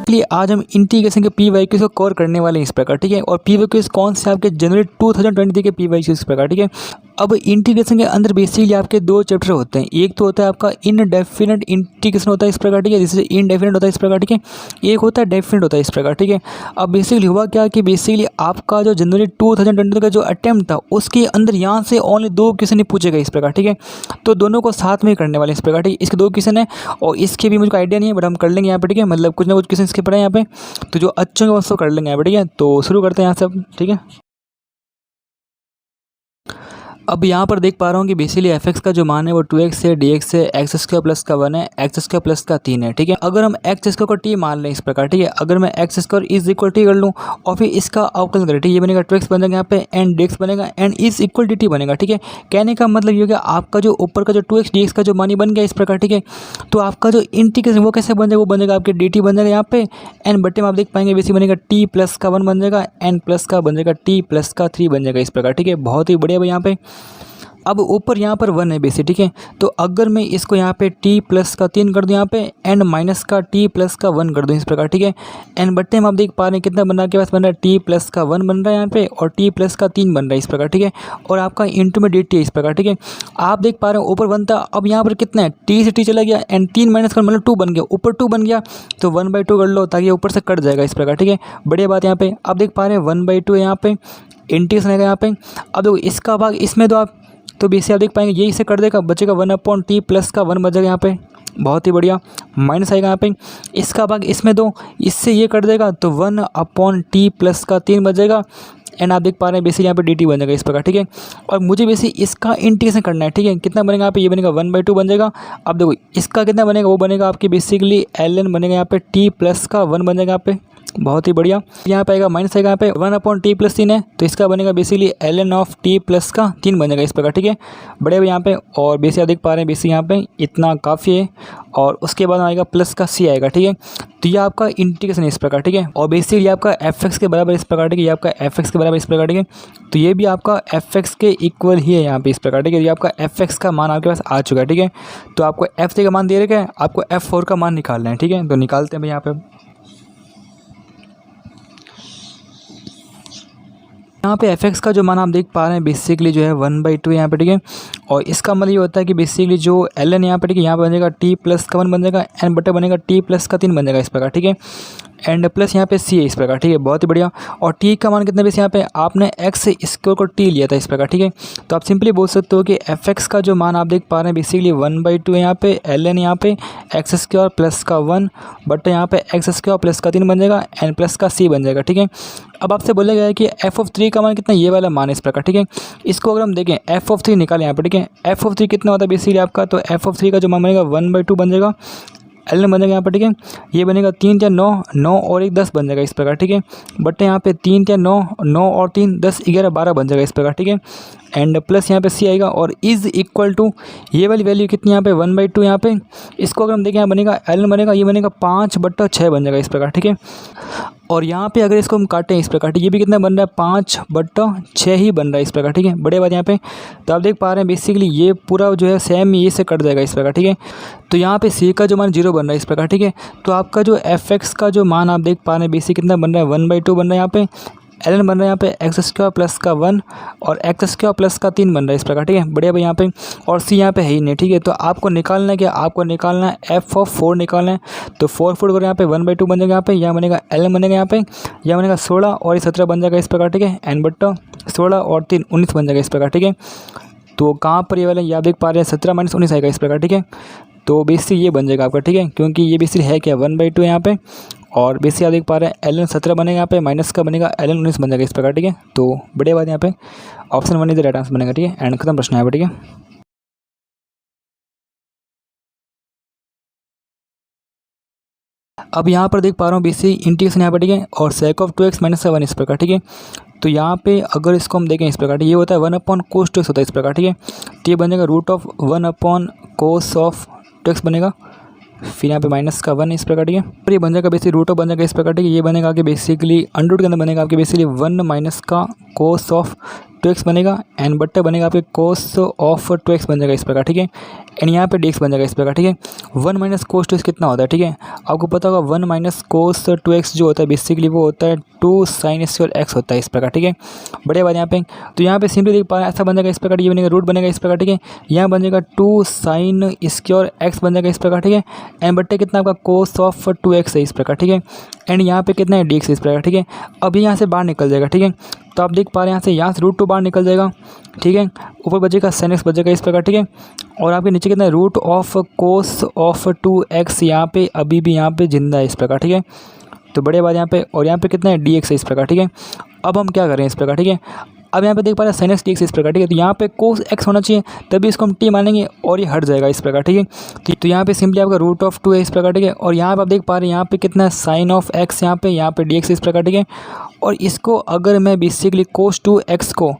Basically आज हम integration के पी वाई क्यूज़ को कवर करने वाले हैं इस प्रकार, ठीक है। और पी वाई क्यूज़ कौन से आपके जनवरी 2023 के पी वाई क्यूज़ इस प्रकार, ठीक है। अब इंटीग्रेशन के अंदर बेसिकली आपके दो चैप्टर होते हैं। एक तो होता है आपका इनडेफिनेट इंटीग्रेशन होता है इस प्रकार, ठीक है, जिससे इनडेफिनेट होता है इस प्रकार, ठीक है। एक होता है डेफिनेट होता है इस प्रकार, ठीक है। अब बेसिकली हुआ क्या कि बेसिकली आपका जो जनवरी 2022 का जो अटेम्प्ट था उसके अंदर यहाँ से ओनली 2 क्वेश्चन ही पूछे गए इस प्रकार, ठीक है। तो दोनों को साथ में ही करने वाले इस प्रकार, ठीक है। इसके 2 क्वेश्चन है और इसके भी मुझे आइडिया नहीं है, बट हम कर लेंगे यहाँ पे, ठीक है। मतलब कुछ ना कुछ क्वेश्चन इसके पड़े यहाँ पे, तो जो अच्छे होंगे उसको कर लेंगे यहाँ पे, ठीक है। तो शुरू करते हैं यहाँ से अब, ठीक है। अब यहाँ पर देख पा रहा हूँ कि बेसिकली एफ का जो मान है वो 2x है, dx है, एक्स स्क्वायर प्लस का 1 है, एक्स स्क्वायर प्लस का 3 है, ठीक है। अगर हम एक्स स्क्वायर को टी मान लें इस प्रकार, ठीक है। अगर मैं x square is equal T कर लूँ और फिर इसका अवकलन करें, ठीक है, ये बनेगा 2x बनेगा यहाँ पे एंड dx बनेगा एंड इज इक्वल टी बनेगा, ठीक है। कहने का मतलब ये हो गया आपका जो ऊपर का जो 2x dx का जो मान बन गया इस प्रकार, ठीक है। तो आपका जो इंटीग्रेशन वो कैसे बन जाएगा, वो बनेगा आपके dt बन जाएगा यहाँ पे एंड बट्टे में आप देख पाएंगे बेसिक बनेगा t प्लस का 1 बन जाएगा एंड प्लस का बन जाएगा t प्लस का 3 बन जाएगा इस प्रकार, ठीक है। बहुत ही बढ़िया भाई यहाँ पे। अब ऊपर यहाँ पर 1 है बेसिक, ठीक है। तो अगर मैं इसको यहाँ पे t प्लस का 3 कर दूँ यहाँ पे एंड माइनस का t प्लस का 1 कर दूँ इस प्रकार, ठीक है। एंड बट्टे में आप देख पा रहे हैं कितना बन रहा है, के पास बन रहा है t प्लस का 1 बन रहा है यहाँ पे और t प्लस का 3 बन रहा है इस प्रकार, ठीक है। और आपका इंटू में dt है इस प्रकार, ठीक है। आप देख पा रहे हैं ऊपर 1 था, अब यहाँ पर कितना है, t से t चला गया एंड 3 माइनस कर मतलब 2 बन गया, ऊपर 2 बन गया तो 1/2 कर लो ताकि ऊपर से कट जाएगा इस प्रकार, ठीक है। बढ़िया बात यहाँ पे। आप देख पा रहे हैं 1/2 है यहाँ पे, इंटीग्रेशन है यहाँ पे। अब देखो इसका भाग इसमें दो आप, तो बेसिक आप देख पाएंगे ये इसे कर देगा, बचेगा 1/t प्लस का 1 बचेगा यहाँ पे, बहुत ही बढ़िया। माइनस आएगा यहाँ पे, इसका भाग इसमें दो, इससे ये कर देगा तो 1/t प्लस का 3 बचेगा एंड आप देख पा रहे हैं बेसिक यहाँ पे dt बन जाएगा इस प्रकार, ठीक है। और मुझे बेसिक इसका इंटीग्रेशन करना है, ठीक है। कितना बनेगा यहाँ पे, ये बनेगा 1/2 बन जाएगा। अब देखो इसका कितना बनेगा, वो बनेगा आपके बेसिकली ln बनेगा यहाँ पे t प्लस का 1 बन जाएगा यहाँ पे, बहुत ही बढ़िया। यहाँ पे आएगा माइनस आएगा यहाँ पे 1/t प्लस 3 है तो इसका बनेगा basically ln of t plus का 3 बनेगा इस प्रकार, ठीक है। बड़े यहाँ पे और बेसिक आप देख पा रहे हैं बेसिक यहाँ पे इतना काफ़ी है और उसके बाद आएगा प्लस का c आएगा, ठीक है। तो ये आपका इंटीग्रेशन है इस प्रकार, ठीक है। और बेसिकली आपका f(x) के बराबर इस प्रकार, ठीक है। ये आपका f(x) के बराबर इस प्रकार, ठीक है। तो ये भी आपका f(x) के इक्वल ही है यहाँ पे इस प्रकार, ठीक है। ये आपका f(x) का मान आपके पास आ चुका है, ठीक है। तो आपको f3 का मान दे रखा है, आपको f4 का मान निकालना है, ठीक है। तो निकालते हैं भाई यहाँ पे। यहाँ पे f(x) का जो मान आप देख पा रहे हैं बेसिकली जो है 1/2 यहाँ पे, ठीक है। और इसका मतलब ये होता है कि बेसिकली जो ln यहाँ पे, ठीक है, यहाँ पे बनेगा t प्लस का 1 बन जाएगा एंड बटे बनेगा t प्लस का 3 बन जाएगा इस प्रकार, ठीक है। एंड प्लस यहाँ पे c है इस प्रकार, ठीक है। बहुत ही बढ़िया। और t का मान कितना बेस यहाँ पे आपने x से स्क्वायर को t लिया था इस प्रकार, ठीक है। तो आप सिंपली बोल सकते हो कि f(x) का जो मान आप देख पा रहे हैं बेसिकली 1/2 है यहाँ पे, ln यहाँ पे एक्स स्क्वायर प्लस का 1 बट यहाँ पे एक्स स्क्वायर प्लस का 3 बन जाएगा एंड प्लस का c बन जाएगा, ठीक है। अब आपसे बोला गया है कि f(3) का मान कितना, ये वाला मान इस प्रकार, ठीक है। इसको अगर हम देखें f(3) निकालें यहाँ पर, ठीक है। f(3) कितना होता है बेसिकली आपका, तो f(3) का जो मान बनेगा 1/2 बन जाएगा, ln बन जाएगा यहाँ पर, ठीक है। ये बनेगा 3 या 9, 9 और 1 10 बन जाएगा इस प्रकार, ठीक है। बट यहाँ पे 3 या 9, 9 और 3 10 11 12 बन जाएगा इस प्रकार, ठीक है। एंड प्लस यहाँ पे c आएगा और इज इक्वल टू ये वाली वैल्यू कितनी यहाँ पे 1/2 यहाँ पे। इसको अगर हम देखें यहाँ बनेगा ln बनेगा, ये बनेगा 5/6 बन जाएगा इस प्रकार, ठीक है। और यहाँ पे अगर इसको हम काटें इस प्रकार, ये भी कितना बन रहा है 5/6 ही बन रहा है इस प्रकार, ठीक है। बड़े बात यहाँ पे। तो आप देख पा रहे हैं बेसिकली ये पूरा जो है सेम ये से कट जाएगा इस प्रकार, ठीक है। तो यहाँ पे c का जो मान 0 बन रहा है इस प्रकार, ठीक है। तो आपका जो f(x) का जो मान आप देख पा रहे हैं बेसिक कितना बन रहा है 1/2 बन रहा है यहाँ पे, ln बन रहा है यहाँ पे एक्स स्क्वायर प्लस का 1 और एक्स स्क्वायर प्लस का 3 बन रहा है इस प्रकार, ठीक है। बढ़िया भाई यहाँ पे। और c यहाँ पे है ही नहीं, ठीक है। तो आपको निकालना है क्या, आपको निकालना है f(4) निकालना है। तो 4 करो यहाँ पे 1/2 बन जाएगा यहाँ पे, यहाँ बनेगा ln बनेगा यहाँ पे, यहाँ बनेगा 16 और ये 17 बन जाएगा इस प्रकार, ठीक है। एन बट्टा 16 और 3 19 बन जाएगा इस प्रकार, ठीक है। तो कहाँ पर ये वाला ये आप देख पा रहे हैं 17 - 19 आएगा इस प्रकार, ठीक है। तो बेसिक ये बन जाएगा आपका, ठीक है, क्योंकि ये बेसिक है क्या 1/2 यहाँ पे और बेसिक आप देख पा रहे हैं ln 17 बनेगा यहाँ पे, माइनस का बनेगा ln 19 बन जाएगा इस प्रकार, ठीक है। तो बढ़िया बात यहाँ पे option 1 is the right answer बनेगा, ठीक है। एंड खत्म प्रश्न यहाँ पे, ठीक है। अब यहाँ पर देख पा रहा हूँ बेसिक इंटीग्रेशन यहाँ पर, ठीक है। और sec of 2x - 1 इस प्रकार, ठीक है। तो यहाँ पे अगर इसको हम देखें इस प्रकार, ये होता है 1/cos 2x होता है इस प्रकार, ठीक है। तो ये बन जाएगा √1/cos of 2x बनेगा, फिर यहाँ पे माइनस का 1 इस प्रकार, ठीक है। और ये बन जाएगा बेसिक रूट ऑफ बन जाएगा इस प्रकार, ठीक है। ये बनेगा कि बेसिकली अंडर रूट के अंदर बनेगा आपके बेसिकली 1 - का cos of 2x बनेगा एंड बट्टा बनेगा आपके कोस ऑफ 2x बन जाएगा इस प्रकार, ठीक है। एंड यहाँ पे dx बन जाएगा इस प्रकार, ठीक है। 1 माइनस कोस 2x कितना होता है, ठीक है। आपको पता होगा 1 माइनस कोस 2x जो होता है बेसिकली वो होता है 2 साइन स्क्वायर x होता है इस प्रकार, ठीक है। बढ़िया बात यहाँ पे। तो यहाँ पे सिंपली देख पा रहे हैं ऐसा बन जाएगा इस प्रकार, ये बनेगा रूट बनेगा इस प्रकार, ठीक है। यहाँ बन जाएगा 2 साइन स्क्वायर x बन जाएगा इस प्रकार, ठीक है। एंड बट्टे कितना आपका कोस ऑफ 2x है इस प्रकार, ठीक है। एंड यहाँ पे कितना है dx इस प्रकार, ठीक है। अभी यहाँ से बाहर निकल जाएगा, ठीक है। तो आप देख पा रहे हैं यहाँ से √2 बाहर निकल जाएगा, ठीक है। ऊपर बचेगा sin x बचेगा इस प्रकार, ठीक है। और आपके नीचे कितना है root of cos of 2x यहाँ पे अभी भी यहाँ पे जिंदा है इस प्रकार, ठीक है। तो बड़े बात यहाँ पे, और यहाँ पे कितना है dx है इस प्रकार, ठीक है। अब हम क्या करें इस प्रकार, ठीक है। अब यहाँ पे देख पा रहे हैं sin x dx इस प्रकार, ठीक है। तो यहाँ पे cos x होना चाहिए, तभी इसको हम t मानेंगे और ये हट जाएगा इस प्रकार, ठीक है। तो यहाँ पे सिंपली आपका √2 है इस प्रकार, ठीक है। और यहाँ पे आप देख पा रहे हैं यहाँ पे कितना है sin ऑफ x, यहाँ पे dx इस प्रकार, ठीक है। और इसको अगर मैं बेसिकली cos 2x को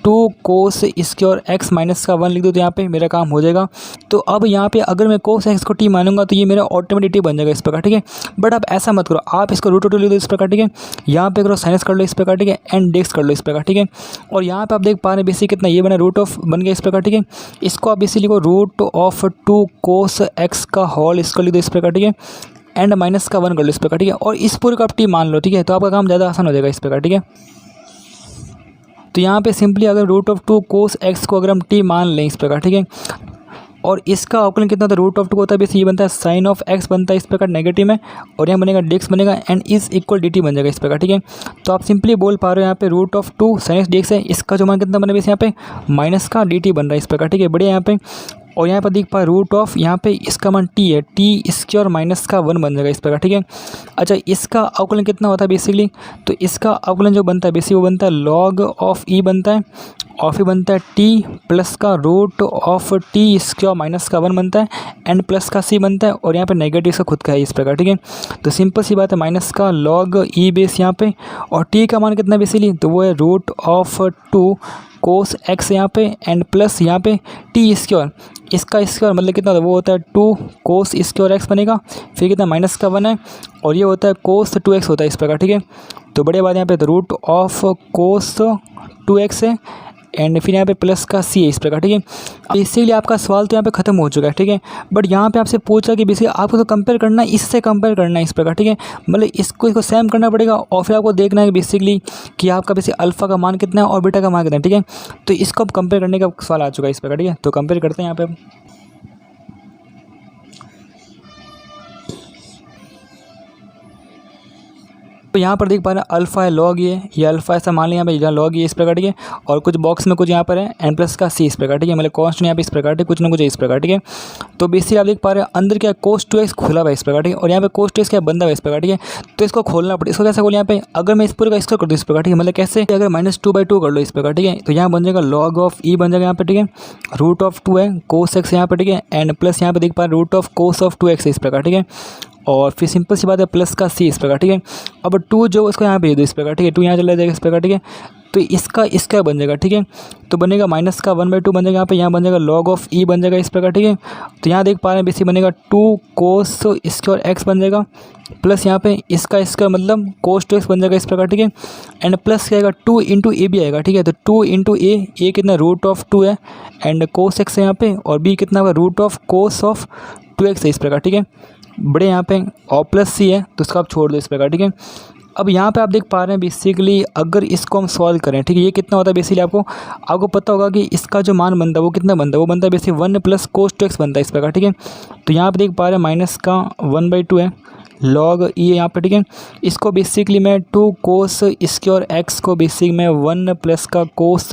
2 कोस स्क्वायर x माइनस का 1 लिख दूँ तो यहाँ पे मेरा काम हो जाएगा। तो अब यहाँ पे अगर मैं कोस x को t मानूंगा तो ये मेरा ऑटोमेटिक बन जाएगा इस प्रकार, ठीक है। बट आप ऐसा मत करो, आप इसको √2 लिख दो इस प्रकार, ठीक है। यहाँ पे करो साइनस कर लो इस प्रकार, ठीक है। एंड dx कर लो इस प्रकार, ठीक है। और यहाँ पे आप देख पा रहे हैं बेसिक कितना ये बना √ऑफ बन गया इस प्रकार, ठीक है। इसको आप बेसिकली लिखो √2 कोस x का होल इसको लिख दो इस प्रकार, ठीक है। एंड माइनस का 1 कर लो इस प्रकार, ठीक है। और इस पूरे को आप t मान लो, ठीक है। तो आपका काम ज़्यादा आसान हो जाएगा इस प्रकार, ठीक है। तो यहाँ पे सिंपली अगर √2 कोस x को अगर हम t मान लें इस प्रकार, ठीक है। और इसका अवकलन कितना होता है √2 होता है बेसिक ये बनता है साइन ऑफ x बनता है इस प्रकार नेगेटिव में, और यहाँ बनेगा dx बनेगा एंड इज इक्वल dt बन जाएगा इस प्रकार, ठीक है। तो आप सिंपली बोल पा रहे हो यहाँ पे √2 साइन x dx है, इसका जो मान कितना बना बेसिक यहाँ पे माइनस का dt बन रहा है इस प्रकार, ठीक है। बढ़िया यहाँ पे। और यहाँ पर देख पा √ऑफ यहाँ पे इसका मान t है, t स्क्वायर माइनस का 1 बन जाएगा इस प्रकार, ठीक है। अच्छा, इसका अवकलन कितना होता है बेसिकली, तो इसका अवकलन जो बनता है बेसिक वो बनता है लॉग ऑफ e बनता है, और फिर बनता है t प्लस का root of t square minus का 1 बनता है एंड प्लस का c बनता है, और यहाँ पे नेगेटिव इसका खुद का है इस प्रकार, ठीक है। तो सिंपल सी बात है माइनस का लॉग e बेस यहाँ पे, और t का मान कितना बेसिकली तो वो है √2 कोस x यहाँ पे एंड प्लस यहाँ पे t स्क्वायर, इसका स्क्वायर मतलब कितना वो होता है 2 कोस स्क्वायर x बनेगा, फिर कितना माइनस का 1 है, और ये होता है कोस 2x होता है इस प्रकार, ठीक है। तो बड़े बात यहाँ पे तो √ऑफ कोस 2x है एंड फिर यहाँ पे प्लस का c है इस प्रकार, ठीक है। इसीलिए आपका सवाल तो यहाँ पे खत्म हो चुका है, ठीक है। बट यहाँ पे आपसे पूछा कि बेसिकली आपको तो कंपेयर करना है, इससे कंपेयर करना है इस प्रकार, ठीक है। मतलब इसको सेम करना पड़ेगा और फिर आपको देखना है कि बेसिकली कि आपका बेसिक अल्फा का मान कितना है और बीटा का मान कितना है, ठीक है। तो इसको अब कंपेयर करने का सवाल आ चुका है इस प्रकार, ठीक है। तो कंपेयर करते हैं यहाँ पे। तो यहाँ पर देख पा रहे हैं अल्फा है लॉग ये अल्फा ऐसा मान लिया यहाँ पे यहाँ लॉग ये इस प्रकार, ठीक है। और कुछ बॉक्स में कुछ यहाँ पर है एन प्लस का सी इस प्रकार, ठीक है। मतलब कॉन्स्टेंट यहाँ पे इस प्रकार, ठीक है, कुछ ना कुछ इस प्रकार, ठीक है। तो बेसिकली आप देख पा रहे हैं अंदर क्या कोस 2x खुला हुआ है इस प्रकार, ठीक है। और यहाँ पे कोस 2x क्या बंदा हुआ है इस प्रकार, ठीक है। तो इसको खोलना पड़ेगा। इसको कैसे खोल यहाँ पे अगर मैं इस पूरे का इसको कर दूँ इस प्रकार, ठीक है। मतलब कैसे अगर -2/2 कर लो इस प्रकार, ठीक है। तो यहाँ बन जाएगा लॉग ऑफ ई बन जाएगा यहाँ पे, ठीक है। √2 है कोस x यहाँ पे, ठीक है। एंड प्लस यहाँ पे देख पा रहे √ऑफ कोस ऑफ 2x इस प्रकार, ठीक है। और फिर सिंपल सी बात है प्लस का c इस प्रकार, ठीक है। अब 2 जो इसको यहाँ भेज दो इस प्रकार, ठीक है। 2 यहाँ चला जाएगा इस प्रकार, ठीक है। तो इसका बन जाएगा, ठीक है। तो बनेगा माइनस का 1/2 बन जाएगा यहाँ बन जाएगा लॉग ऑफ ई बन जाएगा इस प्रकार, ठीक है। तो यहाँ देख पा रहे हैं बेसिक बनेगा 2 कोस स्क्वायर x बन जाएगा, प्लस यहाँ पे इसका मतलब कोस 2x बन जाएगा इस प्रकार, ठीक है। एंड प्लस क्या आएगा 2 × a भी आएगा, ठीक है। तो 2 × a कितना √2 है एंड कोस x है यहाँ पे, और b कितना होगा √ऑफ कोस ऑफ 2x है इस प्रकार, ठीक है। बड़े यहाँ पे और प्लस c है तो इसको आप छोड़ दो इस प्रकार, ठीक है। अब यहाँ पे आप देख पा रहे हैं बेसिकली अगर इसको हम सॉल्व करें, ठीक है, ये कितना होता है बेसिकली आपको पता होगा कि इसका जो मान बनता है वो कितना बनता है, वो बनता है बेसिकली 1 प्लस कोस 2x बनता है इस प्रकार, ठीक है। तो यहाँ पे देख पा रहे हैं माइनस का 1/2 है लॉग ई है यहाँ पे, ठीक है। इसको बेसिकली मैं 2 कोस स्क्वायर x को बेसिक मैं 1 प्लस का कोस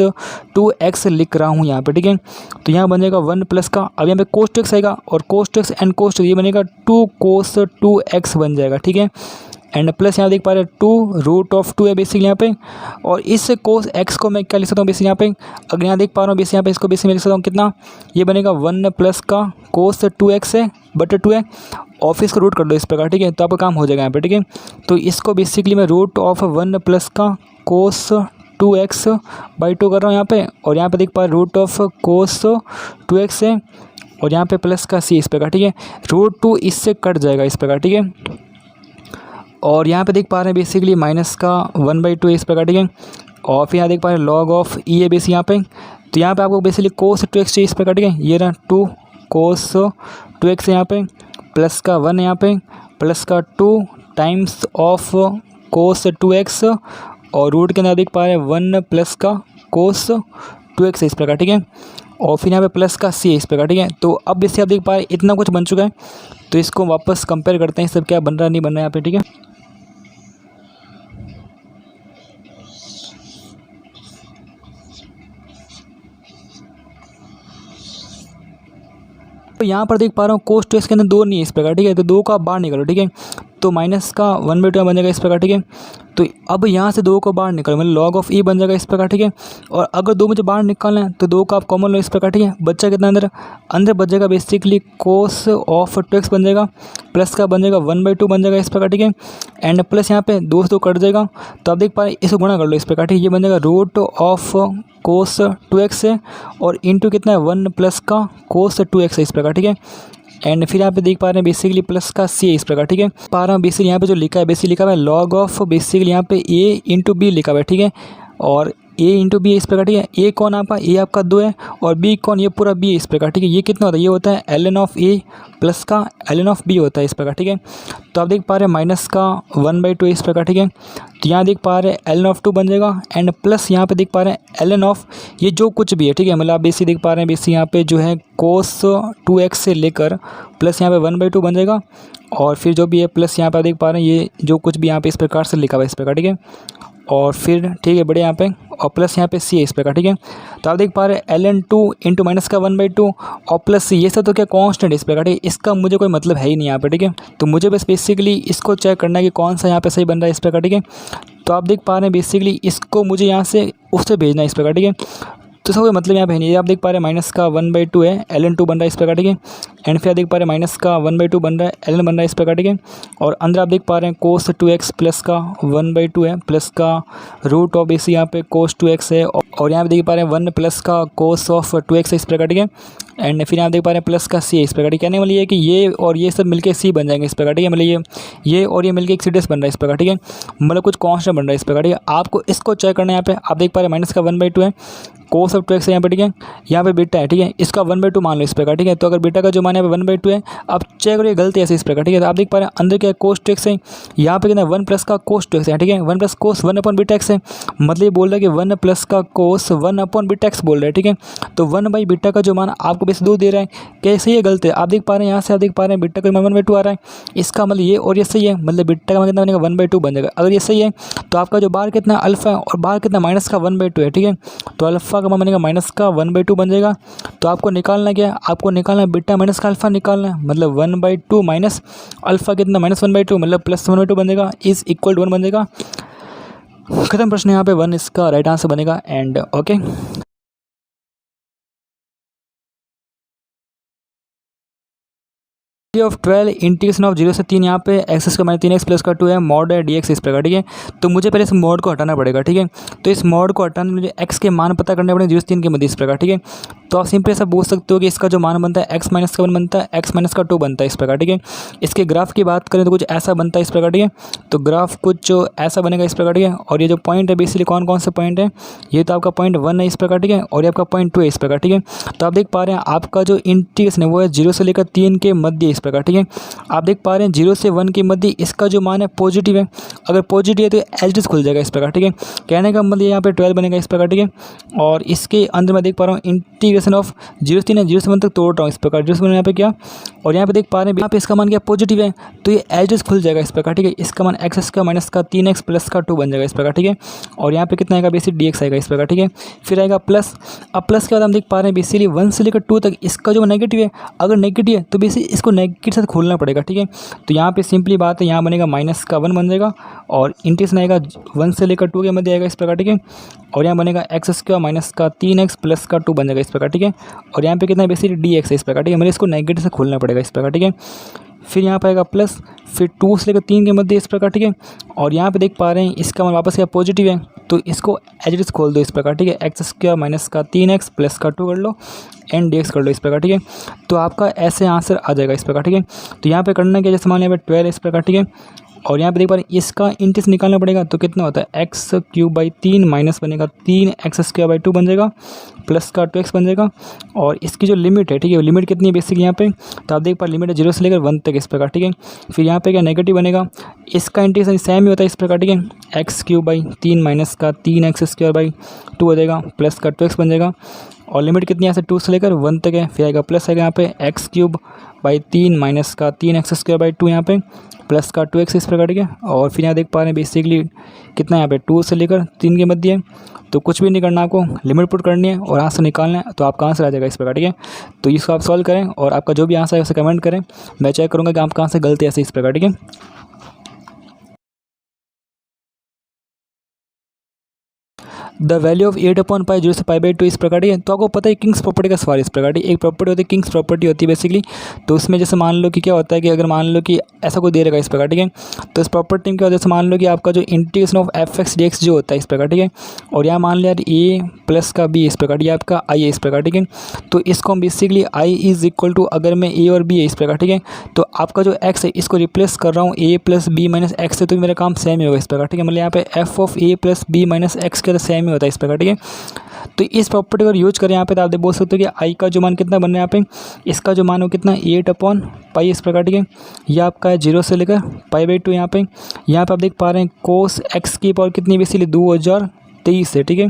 2x लिख रहा हूँ यहाँ पे, ठीक है। तो यहाँ बन जाएगा 1 प्लस का, अब यहाँ पे कोस 2x आएगा और कोस 2x एंड कोस 2 ये बनेगा 2 कोस 2x बन जाएगा, ठीक है। एंड प्लस यहाँ देख पा रहे हैं 2 √2 है बेसिकली यहाँ पे, और इस कोस x को मैं क्या लिख सकता हूँ बेसिक यहाँ पे, अगर यहाँ देख पा रहा हूँ बेसिक यहाँ पे इसको बेसिक मैं लिख सकता हूँ कितना, ये बनेगा 1 प्लस का कोस 2x है बटे 2 है, ऑफिस को रूट कर दो इस प्रकार, ठीक है। तो आपका काम हो जाएगा यहाँ पे, ठीक है। तो इसको बेसिकली मैं √1 प्लस का कोस 2x/2 कर रहा हूँ यहाँ पे, और यहाँ पे देख पा रहे √ऑफ कोस 2x है, और यहाँ पे प्लस का c इस प्रकार, ठीक है। √2 इससे कट जाएगा इस प्रकार, ठीक है। और यहाँ पे देख पा रहे हैं बेसिकली माइनस का 1/2 इस प्रकार, ठीक है। और फिर यहाँ देख पा रहे हैं लॉग ऑफ ई है बेसिक यहाँ पे, तो यहाँ पे आपको बेसिकली कोस 2x चाहिए इस प्रकार, ठीक है। ये रहा 2 कोस 2x है यहाँ पे, प्लस का 1 है यहाँ पे, प्लस का 2 टाइम्स ऑफ कोस 2x, और रूट के अंदर देख पा रहे हैं 1 प्लस का कोस 2x है इस प्रकार, ठीक है। और फिर यहाँ पे प्लस का c है इस प्रकार, ठीक है। तो अब इससे आप देख पा रहे हैं इतना कुछ बन चुका है, तो इसको वापस कंपेयर करते हैं सब क्या बन रहा नहीं बन रहा है यहाँ पे, ठीक है। तो यहाँ पर देख पा रहा हूँ कोस 2x के अंदर 2 नहीं है इस प्रकार, ठीक है। तो 2 का बाहर निकालो, ठीक है। तो माइनस का 1/2 बन जाएगा इस प्रकार, ठीक है। तो अब यहाँ से 2 को बाहर निकालो, मतलब लॉग ऑफ ई बन जाएगा इस प्रकार, ठीक है। और अगर 2 मुझे बाहर निकालना है तो 2 का आप कॉमन लो इस प्रकार, ठीक है। बच्चा कितना अंदर बच जाएगा बेसिकली कोस ऑफ 2x बन जाएगा, प्लस का बन जाएगा 1/2 बन जाएगा इस प्रकार, ठीक है। एंड प्लस यहाँ पे 2 से 2 कट जाएगा, तो आप देख पा रहे हैं इसको गुणा कर लो इस प्रकार, ठीक है। ये बन जाएगा रूट ऑफ कोस 2x है, और इंटू कितना है 1 प्लस का कोस 2x है इस प्रकार, ठीक है। एंड फिर यहाँ पे देख पा रहे हैं बेसिकली प्लस का c है इस प्रकार, ठीक है। पा रहा हूँ बेसिकली यहाँ पे जो लिखा है बेसिकली लिखा हुआ है लॉग ऑफ बेसिकली यहाँ पे a इंटू बी लिखा हुआ है, ठीक है। और a इंटू बी इस प्रकार, ठीक है। a कौन आपका a आपका 2 है, और b कौन ये पूरा b है इस प्रकार, ठीक है। ये कितना होता है, ये होता है ln ऑफ a प्लस का ln ऑफ b होता है इस प्रकार, ठीक है। तो आप देख पा रहे हैं माइनस का 1/2 इस प्रकार, ठीक है। तो यहाँ देख पा रहे हैं ln ऑफ 2 बन जाएगा, एंड प्लस यहाँ पे देख पा रहे हैं ln ऑफ ये जो कुछ भी है, ठीक है। मतलब आप बेसिक देख पा रहे हैं बेसिक यहाँ पे जो है कोस 2x से लेकर प्लस यहाँ पे 1/2 बन जाएगा, और फिर जो भी है प्लस यहाँ पे आप देख पा रहे हैं ये जो कुछ भी यहाँ पे इस प्रकार से लिखा हुआ है इस प्रकार, ठीक है। और फिर ठीक है बड़े यहाँ पे, और प्लस यहाँ पे c है इस प्रकार, ठीक है। तो आप देख पा रहे हैं ln2 इंटू माइनस का 1/2 और प्लस c, ये सब तो क्या कांस्टेंट इस प्रकार, ठीक है। इसका मुझे कोई मतलब है ही नहीं यहाँ पे, ठीक है। तो मुझे बस बेसिकली इसको चेक करना है कि कौन सा यहाँ पे सही बन रहा है इस प्रकार, ठीक है। तो आप देख पा रहे हैं बेसिकली इसको मुझे यहाँ से उससे भेजना है इस प्रकार, ठीक है। तो इसका कोई मतलब यहाँ पे नहीं है। आप देख पा रहे हैं माइनस का 1/2 है, ln2 बन रहा है इस प्रकार, ठीक है। एंड फिर आप देख पा रहे हैं माइनस का 1/2 बन रहा है, ln बन रहा है इस प्रकार, ठीक है। और अंदर आप देख पा रहे हैं कोस 2x प्लस का 1/2 है, प्लस का रूट ऑफ बेसिक यहाँ पे कोस 2x है, और यहाँ पे देख पा रहे हैं 1 प्लस का कोस ऑफ 2x है इस प्रकार, ठीक है। एंड फिर यहाँ देख पा रहे हैं प्लस का c है इस प्रकार, कहने वाली है कि ये और ये सब मिलके c बन जाएंगे इस प्रकार, ठीक है। मतलब ये और ये मिलके एक सीडीएस बन रहा है इस प्रकार, ठीक है। मतलब कुछ कांस्टेंट बन रहा है इस प्रकार, ठीक है। आपको इसको चेक करना है। यहाँ पे आप देख पा रहे हैं माइनस का 1/2 है, कोस ऑफ 2x है यहाँ पे, ठीक है। यहाँ पे बीटा है, ठीक है। इसका 1/2 मान लो इस प्रकार, ठीक है। तो अगर बीटा का जो मान है 1/2 है, आप चेक करिए गलती ऐसे इस प्रकार, ठीक है। तो आप देख पा रहे हैं अंदर क्या कोस 2x है, यहाँ पे कितना 1 प्लस का कोस 2x है, ठीक है। 1 plus cos 1 upon beta x है, मतलब ये बोल रहा है कि 1 प्लस का कोस 1 अपॉन बीटा एक्स बोल रहा है, ठीक है। तो 1/बीटा का जो मान आपको बेस 2 दे रहा है, कैसे ये गलत है। आप देख पा रहे हैं यहाँ से आप देख पा रहे हैं बीटा का मान 1/2 आ रहा है, इसका मतलब ये और ये सही है, मतलब बीटा का मान कितना बनेगा 1/2 बन जाएगा। अगर ये सही है तो आपका जो बाहर कितना अल्फा है और बाहर कितना माइनस का 1/2 है, ठीक है। तो अल्फा का मान बनेगा माइनस का 1/2 बन जाएगा। तो आपको निकालना क्या है, आपको निकालना है बीटा माइनस का अल्फा निकालना है, मतलब 1/2 माइनस अल्फा कितना माइनस 1/2 मतलब प्लस 1/2 बन जाएगा, इज इक्वल टू 1 बन जाएगा। खत्म प्रश्न। यहाँ पे 1 इसका राइट आंसर बनेगा। And okay of 12 integration of 0 से 3 यहाँ पे एक्स का माइनस 3x प्लस का 2 है, मॉड है dx इस प्रकार, ठीक है। तो मुझे पहले इस मॉड को हटाना पड़ेगा, ठीक है। तो इस मॉड को हटाने मुझे x के मान पता करने पड़ेंगे 0 से 3 के मध्य इस प्रकार, ठीक है। तो आप सिंपली ऐसा बोल सकते हो कि इसका जो मान बनता है x माइनस का 1 बनता है, x माइनस का 2 बनता है इस प्रकार, ठीक है। इसके ग्राफ की बात करें तो कुछ ऐसा बनता है इस प्रकार, ठीक है। तो ग्राफ कुछ ऐसा बनेगा इस प्रकार, ठीक है। और ये जो पॉइंट है बेसिकली कौन कौन से पॉइंट है, ये तो आपका पॉइंट 1 है इस प्रकार, ठीक है। और ये आपका पॉइंट 2 है इस प्रकार, ठीक है। तो आप देख पा रहे हैं आपका जो इंटीग्रेशन है वो है 0 से लेकर 3 के मध्य इस प्रकार, ठीक है। आप देख पा रहे हैं 0 से 1 के मध्य इसका जो मान है पॉजिटिव है, अगर पॉजिटिव है तो एच खुल जाएगा इस प्रकार, ठीक है। कहने का मतलब यहाँ पे 12 बनेगा इस प्रकार, ठीक है। और इसके अंदर मैं देख पा रहा हूँ इंटीग्रेशन ऑफ 0 से 3 0 से 1 तक तोड़ रहा हूँ इस प्रकार, 0 से 1 यहाँ पे क्या, और यहाँ पे देख पा रहे हैं यहाँ पे इसका मान क्या पॉजिटिव है, तो ये एच खुल जाएगा इस प्रकार, ठीक है। इसका मान एक्स का माइनस का 3x प्लस का 2 बन जाएगा इस प्रकार, ठीक है। और यहाँ पे कितना आएगा बेसिक dx आएगा इस प्रकार, ठीक है। फिर आएगा प्लस, अब प्लस के बाद हम देख पा रहे हैं बेसिकली 1 से लेकर 2 तक इसका जो नेगेटिव है, अगर नेगेटिव है तो बेसिक इसको नेगेटिव के साथ खोलना पड़ेगा, ठीक है। तो यहाँ पे सिंपली बात है, यहाँ बनेगा माइनस का 1 बन जाएगा, और इंटीग्रेशन आएगा 1 से लेकर 2 के मध्य आएगा इस प्रकार, ठीक है। और यहाँ बनेगा x² माइनस का 3x प्लस का 2 बन जाएगा इस प्रकार, ठीक है। और यहाँ पे कितना है बेसिकली dx है इस प्रकार, ठीक है। मतलब इसको नेगेटिव से खोलना पड़ेगा इस प्रकार, ठीक है। फिर यहाँ पे आएगा प्लस, फिर 2 से लेकर 3 के मध्य इस प्रकार, ठीक है। और यहाँ पे देख पा रहे हैं इसका मान वापस क्या पॉजिटिव है, तो इसको एच खोल दो इस प्रकार, ठीक है। x² माइनस का 3x प्लस का 2 कर लो, एंड dx कर लो इस प्रकार, ठीक है। तो आपका ऐसे आंसर आ जाएगा इस प्रकार, ठीक है। तो यहाँ पे करना क्या, जैसे मान यहाँ पे 12 इस प्रकार, ठीक है। और यहाँ पे देख पा रहे हैं इसका इंटीज निकालना पड़ेगा, तो कितना होता है एक्स क्यूब बाई 3 माइनस बनेगा 3x² बाई 2 बन जाएगा, प्लस का 2x बन जाएगा। और इसकी जो लिमिट है, ठीक है, लिमिट कितनी है बेसिकली यहाँ पे, तो आप देख पा लिमिट है 0 से लेकर 1 तक इस प्रकार, ठीक है। फिर यहाँ पे क्या नेगेटिव बनेगा, इसका इंटीग्रेशन सेम ही होता है इस प्रकार, ठीक है, x³ बाई 3 माइनस का 3x² बाई 2 हो जाएगा, प्लस का 2x बन जाएगा। और लिमिट कितनी है, 2 से लेकर 1 तक है, फिर आएगा प्लस आएगा यहाँ पे x³ बाई 3 माइनस का 3x² बाई 2 यहाँ पे, प्लस का 2x इस प्रकार, ठीक है। और फिर यहाँ देख पा रहे हैं बेसिकली कितना यहाँ पे 2 से लेकर 3 के मध्य है, तो कुछ भी नहीं करना, आपको लिमिट पुट करनी है और आंसर निकालना है, तो आपका आंसर आ जाएगा इस प्रकार, ठीक है। तो इसको आप सॉल्व करें और आपका जो भी आंसर है उसे कमेंट करें, मैं चेक करूँगा कि आपका आंसर गलत है ऐसे इस प्रकार, ठीक है। द वैल्यू ऑफ 8/π 0 से π/2 इस प्रकार, ठीक है। तो आपको पता है किंग्स प्रॉपर्टी का सवाल इस प्रकार, एक प्रॉपर्टी होती है किंग्स प्रॉपर्टी होती है बेसिकली। तो उसमें जैसे मान लो कि क्या होता है कि अगर मान लो कि ऐसा कोई दे रहेगा इस प्रकार, ठीक है, तो इस प्रॉपर्टी में क्या होता है, जैसे मान लो कि आपका जो इंटीग्रेशन ऑफ f(x) dx जो होता है इस प्रकार, ठीक है, और यहाँ मान लिया a प्लस का b इस प्रकार, ये आपका i है इस प्रकार, ठीक है। तो इसको हम basically i is equal to, अगर मैं a और b है इस प्रकार, ठीक है, तो आपका जो x है इसको रिप्लेस कर रहा हूँ a plus B minus X से, तो मेरा काम सेम ही होगा इस प्रकार, ठीक है। मतलब यहाँ पे f of a plus B minus X के सेम ही होता है इस प्रकार, ठीक है। तो इस प्रॉपर्टी को यूज करें यहाँ पे, तो आप बोल सकते हो कि आई का जो मान कितना बन रहा है यहाँ पे, इसका जो मान हो कितना 8/π इस प्रकार, ठीक है। यह आपका है 0 से लेकर π/2 यहाँ पे आप देख पा रहे हैं कोस x की पावर कितनी बेसिकली 2023 है, ठीक है।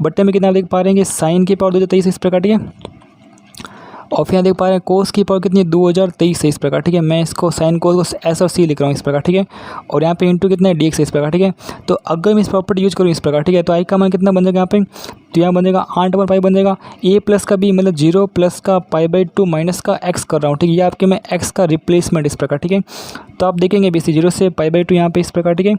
बट्टे में कितना आप देख पा रहे हैं कि साइन की पावर 2023 इस प्रकार, ठीक है। और फिर यहाँ देख पा रहे हैं कोस की पावर कितनी 2023 है इस प्रकार, ठीक है। मैं इसको साइन कोस को एस और सी लिख रहा हूँ इस प्रकार, ठीक है। और यहाँ पे इंटू कितना है dx है इस प्रकार, ठीक है। तो अगर मैं इस प्रॉपर्टी यूज करूँ इस प्रकार, ठीक है, तो आई का मान कितना बन जाएगा यहाँ पे, तो यहाँ बन जाएगा 8/π बन जाएगा, a प्लस का b मतलब 0 प्लस का π/2 माइनस का x कर रहा हूँ, ठीक है। ये आपके मैं x का रिप्लेसमेंट इस प्रकार, ठीक है। तो आप देखेंगे बेसिकली 0 से π/2 यहाँ पे इस प्रकार, ठीक है।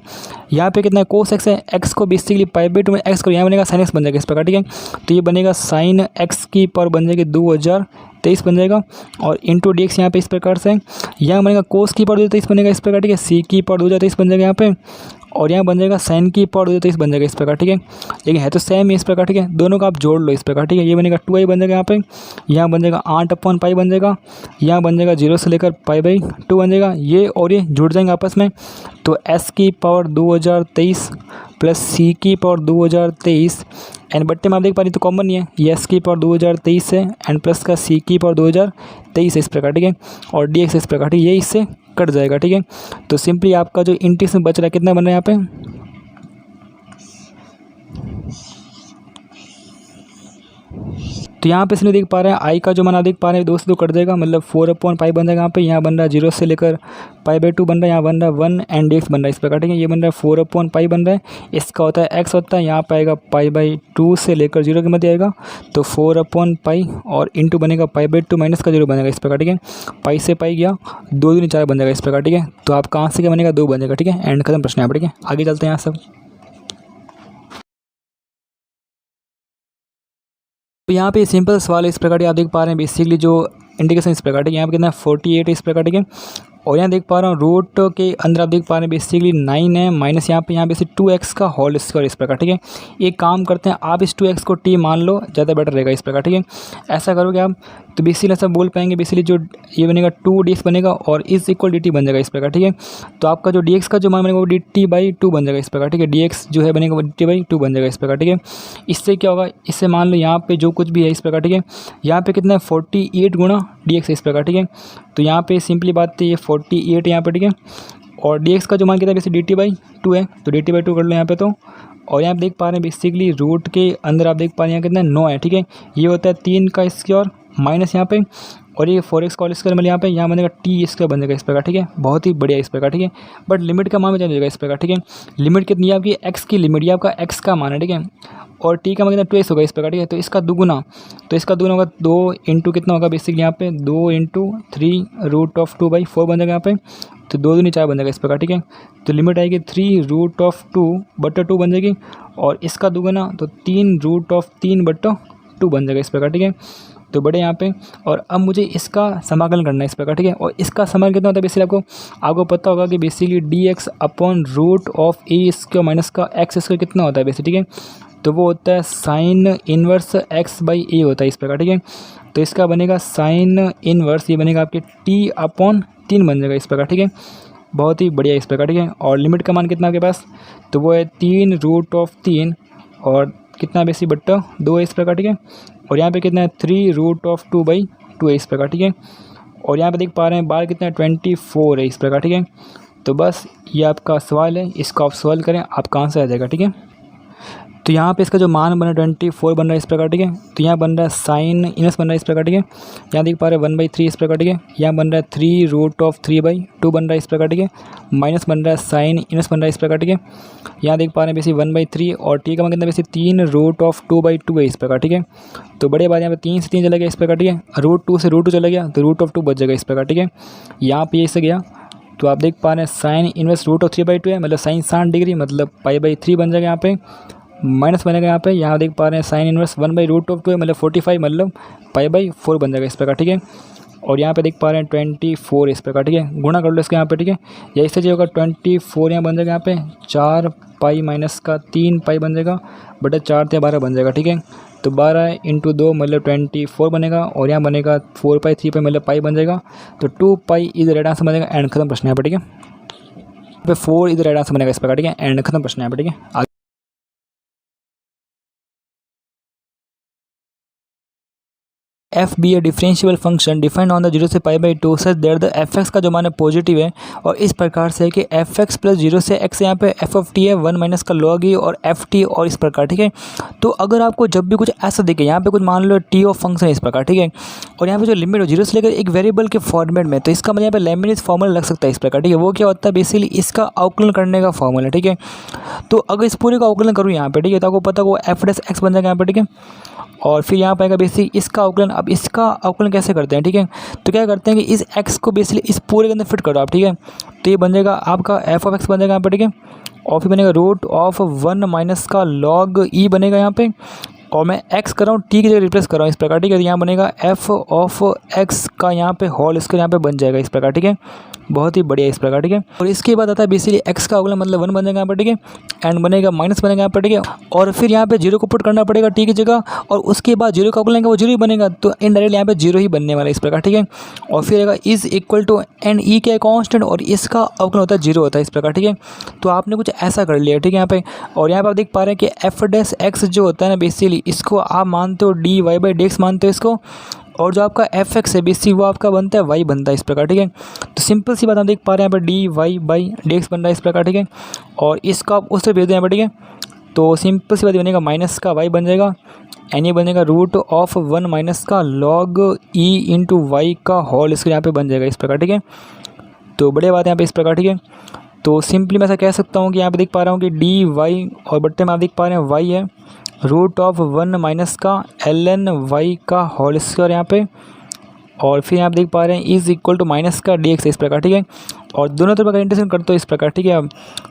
यहाँ पे कितना कोस x है, x को बेसिकली π/2 में x करो, यहाँ बनेगा साइन x बन जाएगा इस प्रकार, ठीक है। तो ये बनेगा साइन x की पावर बन जाएगी 2023 बन जाएगा, और इंटू dx यहाँ पे इस प्रकार से, यहाँ बनेगा कोस की पावर 2023 बनेगा इस प्रकार, ठीक है। सी की पावर 2023 बन जाएगा यहाँ पे, और यहाँ बन जाएगा साइन की पावर 2023 बन जाएगा इस प्रकार, ठीक है। लेकिन है तो सेम ही इस प्रकार, ठीक है, दोनों का आप जोड़ लो इस प्रकार, ठीक है। ये बनेगा 2i बन जाएगा यहाँ पे, यहाँ बन जाएगा 8/π बन जाएगा, यहाँ बन जाएगा 0 से लेकर π/2 बन जाएगा, ये और ये जुड़ जाएंगे आपस में। तो s की पावर 2023 प्लस सी की पावर 2023 एंड बट्टे में आप देख पा रहे तो कॉमन नहीं है, ये एस की पावर 2023 है एंड प्लस का सी की पावर 2023 है इस प्रकार, ठीक है। और डी एक्स इस प्रकार, ठीक है, ये इससे कट जाएगा, ठीक है। तो सिंपली आपका जो इंटीग्रेशन बच रहा है कितना बन रहा है यहाँ पे, तो यहाँ पे इसलिए देख पा रहे हैं आई का जो मान आप देख पा रहे हैं 2 से 2 कट जाएगा, मतलब 4/π बन जाएगा यहाँ पे। यहाँ बन रहा है 0 से लेकर π/2 बन रहा है, यहाँ बन रहा है 1 एंड dx बन रहा है इस प्रकार, ठीक है। ये बन रहा है 4/π बन रहा है, इसका होता है x होता है, यहाँ पे आएगा π/2 से लेकर 0 के मध्य आएगा, तो 4/π और इंटू बनेगा π/2 माइनस का 0 बनेगा इस प्रकार, ठीक है। पाई से पाई गया 2 दूनी 4 बन जाएगा इस प्रकार, ठीक है। तो आपका आंसर क्या बनेगा 2 बन जाएगा, ठीक है। एंड खत्म प्रश्न यहाँ पर, ठीक है। आगे चलते हैं यहाँ सब। तो यहाँ पे सिंपल सवाल है इस प्रकार, आप देख पा रहे हैं बेसिकली जो इंटीग्रेशन इस प्रकार, ठीक है। यहाँ पे कितना 48 है इस प्रकार, ठीक है। और यहाँ देख पा रहा हूँ रूट के अंदर आप देख पा रहे हैं बेसिकली 9 है माइनस यहाँ पे से 2x का होल स्क्वायर इस प्रकार, ठीक है। एक काम करते हैं, आप इस 2x को t मान लो, ज़्यादा बेटर रहेगा इस प्रकार, ठीक है। ऐसा करोगे आप तो बेसिकली ऐसा बोल पाएंगे, बेसिकली जो ये बनेगा 2dx बनेगा और इज इक्वल dt बन जाएगा इस प्रकार, ठीक है। तो आपका जो dx का जो मान बनेगा वो dt/2 बन जाएगा इस प्रकार, ठीक है। dx जो है बनेगा वो dt/2 बन जाएगा इस प्रकार, ठीक है। इससे क्या होगा, इससे मान लो यहाँ पे जो कुछ भी है इस प्रकार, ठीक है। यहाँ पे कितना है 48 गुणा dx है इस प्रकार, ठीक है। तो यहाँ पे सिंपली बात है ये 48 यहाँ पे, ठीक है। और dx का जो मान कितना है वैसे dt/2 है, तो dt/2 कर लो यहाँ पे। तो और यहाँ पे देख पा रहे हैं बेसिकली रूट के अंदर आप देख पा रहे हैं यहाँ कितना 9 है, ठीक है। ये होता है 3 का स्क्वायर माइनस यहाँ पे, और ये 4x का स्क्वायर मतलब यहाँ बनेगा टी स्क्वायर बन जाएगा इस प्रकार, ठीक है। बहुत ही बढ़िया इस प्रकार, ठीक है। बट लिमिट का मान में चेंज होगा इस प्रकार, ठीक है। लिमिट कितनी है आपकी x की लिमिट, ये आपका x का मान है, ठीक है। और t का मान कितना 2x होगा इस प्रकार, ठीक है। तो इसका दुगुना, तो इसका दुगुना होगा 2 इंटू कितना होगा बेसिकली यहाँ पे 2 इंटू 3√2/4 बन जाएगा यहाँ पे। तो 2 दूनी 4 बन जाएगा इस प्रकार, ठीक है। तो लिमिट आएगी 3√2/2 बन जाएगी, और इसका दुगुना तो 3√3/2 बन जाएगा इस प्रकार, ठीक है। तो बड़े यहाँ पे, और अब मुझे इसका समाकलन करना है इस प्रकार, ठीक है। और इसका समाकलन कितना होता है बेसिकली आपको पता होगा कि बेसिकली dx/√a² माइनस का x² कितना होता है बेसिकली, ठीक है। तो वो होता है साइन इनवर्स x/a होता है इस प्रकार, ठीक है। तो इसका बनेगा साइन इनवर्स, ये बनेगा आपके t/3 बन जाएगा इस प्रकार, ठीक है। बहुत ही बढ़िया इस प्रकार, ठीक है। और लिमिट का मान कितना आपके पास, तो वो है 3√3 और कितना बेसिक बट्टा 2 है इस प्रकार, ठीक है। और यहाँ पे कितना है 3√2/2 है इस प्रकार, ठीक है। और यहाँ पे देख पा रहे हैं बार कितना है 24 है इस प्रकार, ठीक है। तो बस ये आपका सवाल है, इसको आप सॉल्व करें, आपका आंसर आ जाएगा, ठीक है। तो यहाँ पे इसका जो मान बना 24 बन रहा है इस प्रकार, ठीक है। तो यहाँ बन रहा है साइन इनवर्स बन रहा है इस प्रकार, ठीक है। यहाँ देख पा रहे हैं 1/3 इस प्रकार, ठीक है। यहाँ बन रहा है 3√3/2 बन रहा है इस प्रकार, ठीक है। माइनस बन रहा है साइन इनवर्स बन रहा है इस प्रकार, ठीक है। यहाँ देख पा रहे हैं बेसिक 1/3 और टी का मान कितना बेसिक 3√2/2 है इस प्रकार, ठीक है। तो बड़े बात यहाँ पे 3 से 3 चला गया इस प्रकार, ठीक है। √2 से √2 चला गया तो √2 बच जाएगा इस प्रकार, ठीक है। यहाँ पे इससे गया तो आप देख पा रहे हैं साइन इनवर्स √3/2 है, मतलब साइन 60 डिग्री, मतलब π/3 बन जाएगा यहाँ पे। माइनस बनेगा यहाँ देख पा रहे हैं साइन इनवर्स 1/√2 है, मतलब 45, मतलब π/4 बन जाएगा इस प्रकार, ठीक है। और यहाँ पे देख पा रहे हैं 24 इस प्रकार, ठीक है। गुणा कर लो इसके यहाँ पे, ठीक है। या इससे जो होगा 24 यहाँ बन जाएगा यहाँ पे 4π-3π बन जाएगा बटा 4×12 बन जाएगा, ठीक है। तो 12 × 2 मतलब 24 बनेगा और यहाँ बनेगा 4π3π मतलब पाई बन जाएगा। तो 2π इज राइट आंसर बनेगा। एंड खत्म प्रश्न यहाँ पे, ठीक है। यहाँ पे 4 इज राइट आंसर बनेगा इस प्रकार, ठीक है। एंड खत्म प्रश्न यहाँ पे, ठीक है। F be a differential function defined on the 0 से π/2 such that the F X का जो मान है पॉजिटिव है और इस प्रकार से है कि एफ एक्स प्लस 0 से एक्स यहाँ पे एफ ऑफ टी है 1 माइनस का लॉग ई और एफ टी और इस प्रकार, ठीक है। तो अगर आपको जब भी कुछ ऐसा दिखे, यहाँ पे कुछ मान लो टी ऑफ फंक्शन है इस प्रकार, ठीक है। और यहाँ पे जो लिमिट हो 0 से लेकर एक वेरिएबल के फॉर्मेट में, तो इसका मतलब यहाँ पे लेबनिज़ फॉर्मूला लग सकता है इस प्रकार, ठीक है। वो क्या होता है बेसिकली इसका अवकलन करने का फॉर्मूला, ठीक है। तो अगर इस पूरे का अवकलन करूँ यहाँ पे, ठीक है, तो आपको पता है वो एफ डैश एक्स बन जाएगा यहाँ पे, ठीक है। और फिर यहाँ पाएगा बेसिक इसका अवकलन। अब इसका अवकलन कैसे करते हैं, ठीक है। तो क्या करते हैं कि इस x को बेसिकली इस पूरे के अंदर फिट करो आप, ठीक है। तो ये बन जाएगा आपका एफ ऑफ एक्स बन जाएगा यहाँ पे, ठीक है। और फिर बनेगा √1 माइनस का लॉग ई बनेगा यहाँ पे। और मैं x कर रहा हूँ t की जगह रिप्लेस कर रहा हूँ इस प्रकार, ठीक है। तो यहाँ बनेगा एफ ऑफ एक्स का यहाँ पे होल स्क्वायर यहाँ पे बन जाएगा इस प्रकार, ठीक है। बहुत ही बढ़िया इस प्रकार, ठीक है। और इसके बाद आता है बेसिकली x का अवकलन मतलब 1 बन जाएगा यहाँ पर, ठीक है। एंड बनेगा माइनस बनेगा यहाँ पर, ठीक है। और फिर यहाँ पे 0 को पुट करना पड़ेगा t की जगह और उसके बाद 0 का अवकलन वो 0 ही बनेगा, तो इनडायरेक्टली यहाँ पे 0 ही बनने वाला है इस प्रकार, ठीक है। और फिर आएगा इज इक्वल टू एंड ई क्या कॉन्स्टेंट और इसका अवकलन होता है 0 होता है इस प्रकार, ठीक है। तो आपने कुछ ऐसा कर लिया, ठीक है यहाँ पे। और यहाँ पे आप देख पा रहे हैं कि एफ डैश एक्स जो होता है ना बेसिकली इसको आप मानते हो dy/dx मानते हो इसको, और जो आपका एफ एक्स है बेसिक वो आपका बनता है y बनता है इस प्रकार, ठीक है। तो सिंपल सी बात हम देख पा रहे हैं यहाँ पर dy/dx बन रहा है इस प्रकार, ठीक है। और इसको आप उससे भेज दें यहाँ पर, ठीक है। तो सिंपल सी बात बनेगा माइनस का y बन जाएगा एंड ये बनेगा √1 माइनस का लॉग ई इंटू वाई का होल इसके यहाँ पे बन जाएगा इस प्रकार, ठीक है। तो बड़े बात है यहाँ पे इस प्रकार, ठीक है। तो सिंपली मैं ऐसा कह सकता हूँ कि यहाँ पे देख पा रहा हूँ कि dy और बट्टे में आप देख पा रहे हैं y है √1 माइनस का ln y का होल स्क्वायर यहाँ पे। और फिर यहाँ पे देख पा रहे हैं इज इक्वल टू माइनस का dx इस प्रकार, ठीक है। और दोनों तरफ अगर इंटीग्रेशन करते हो इस प्रकार, ठीक है। अब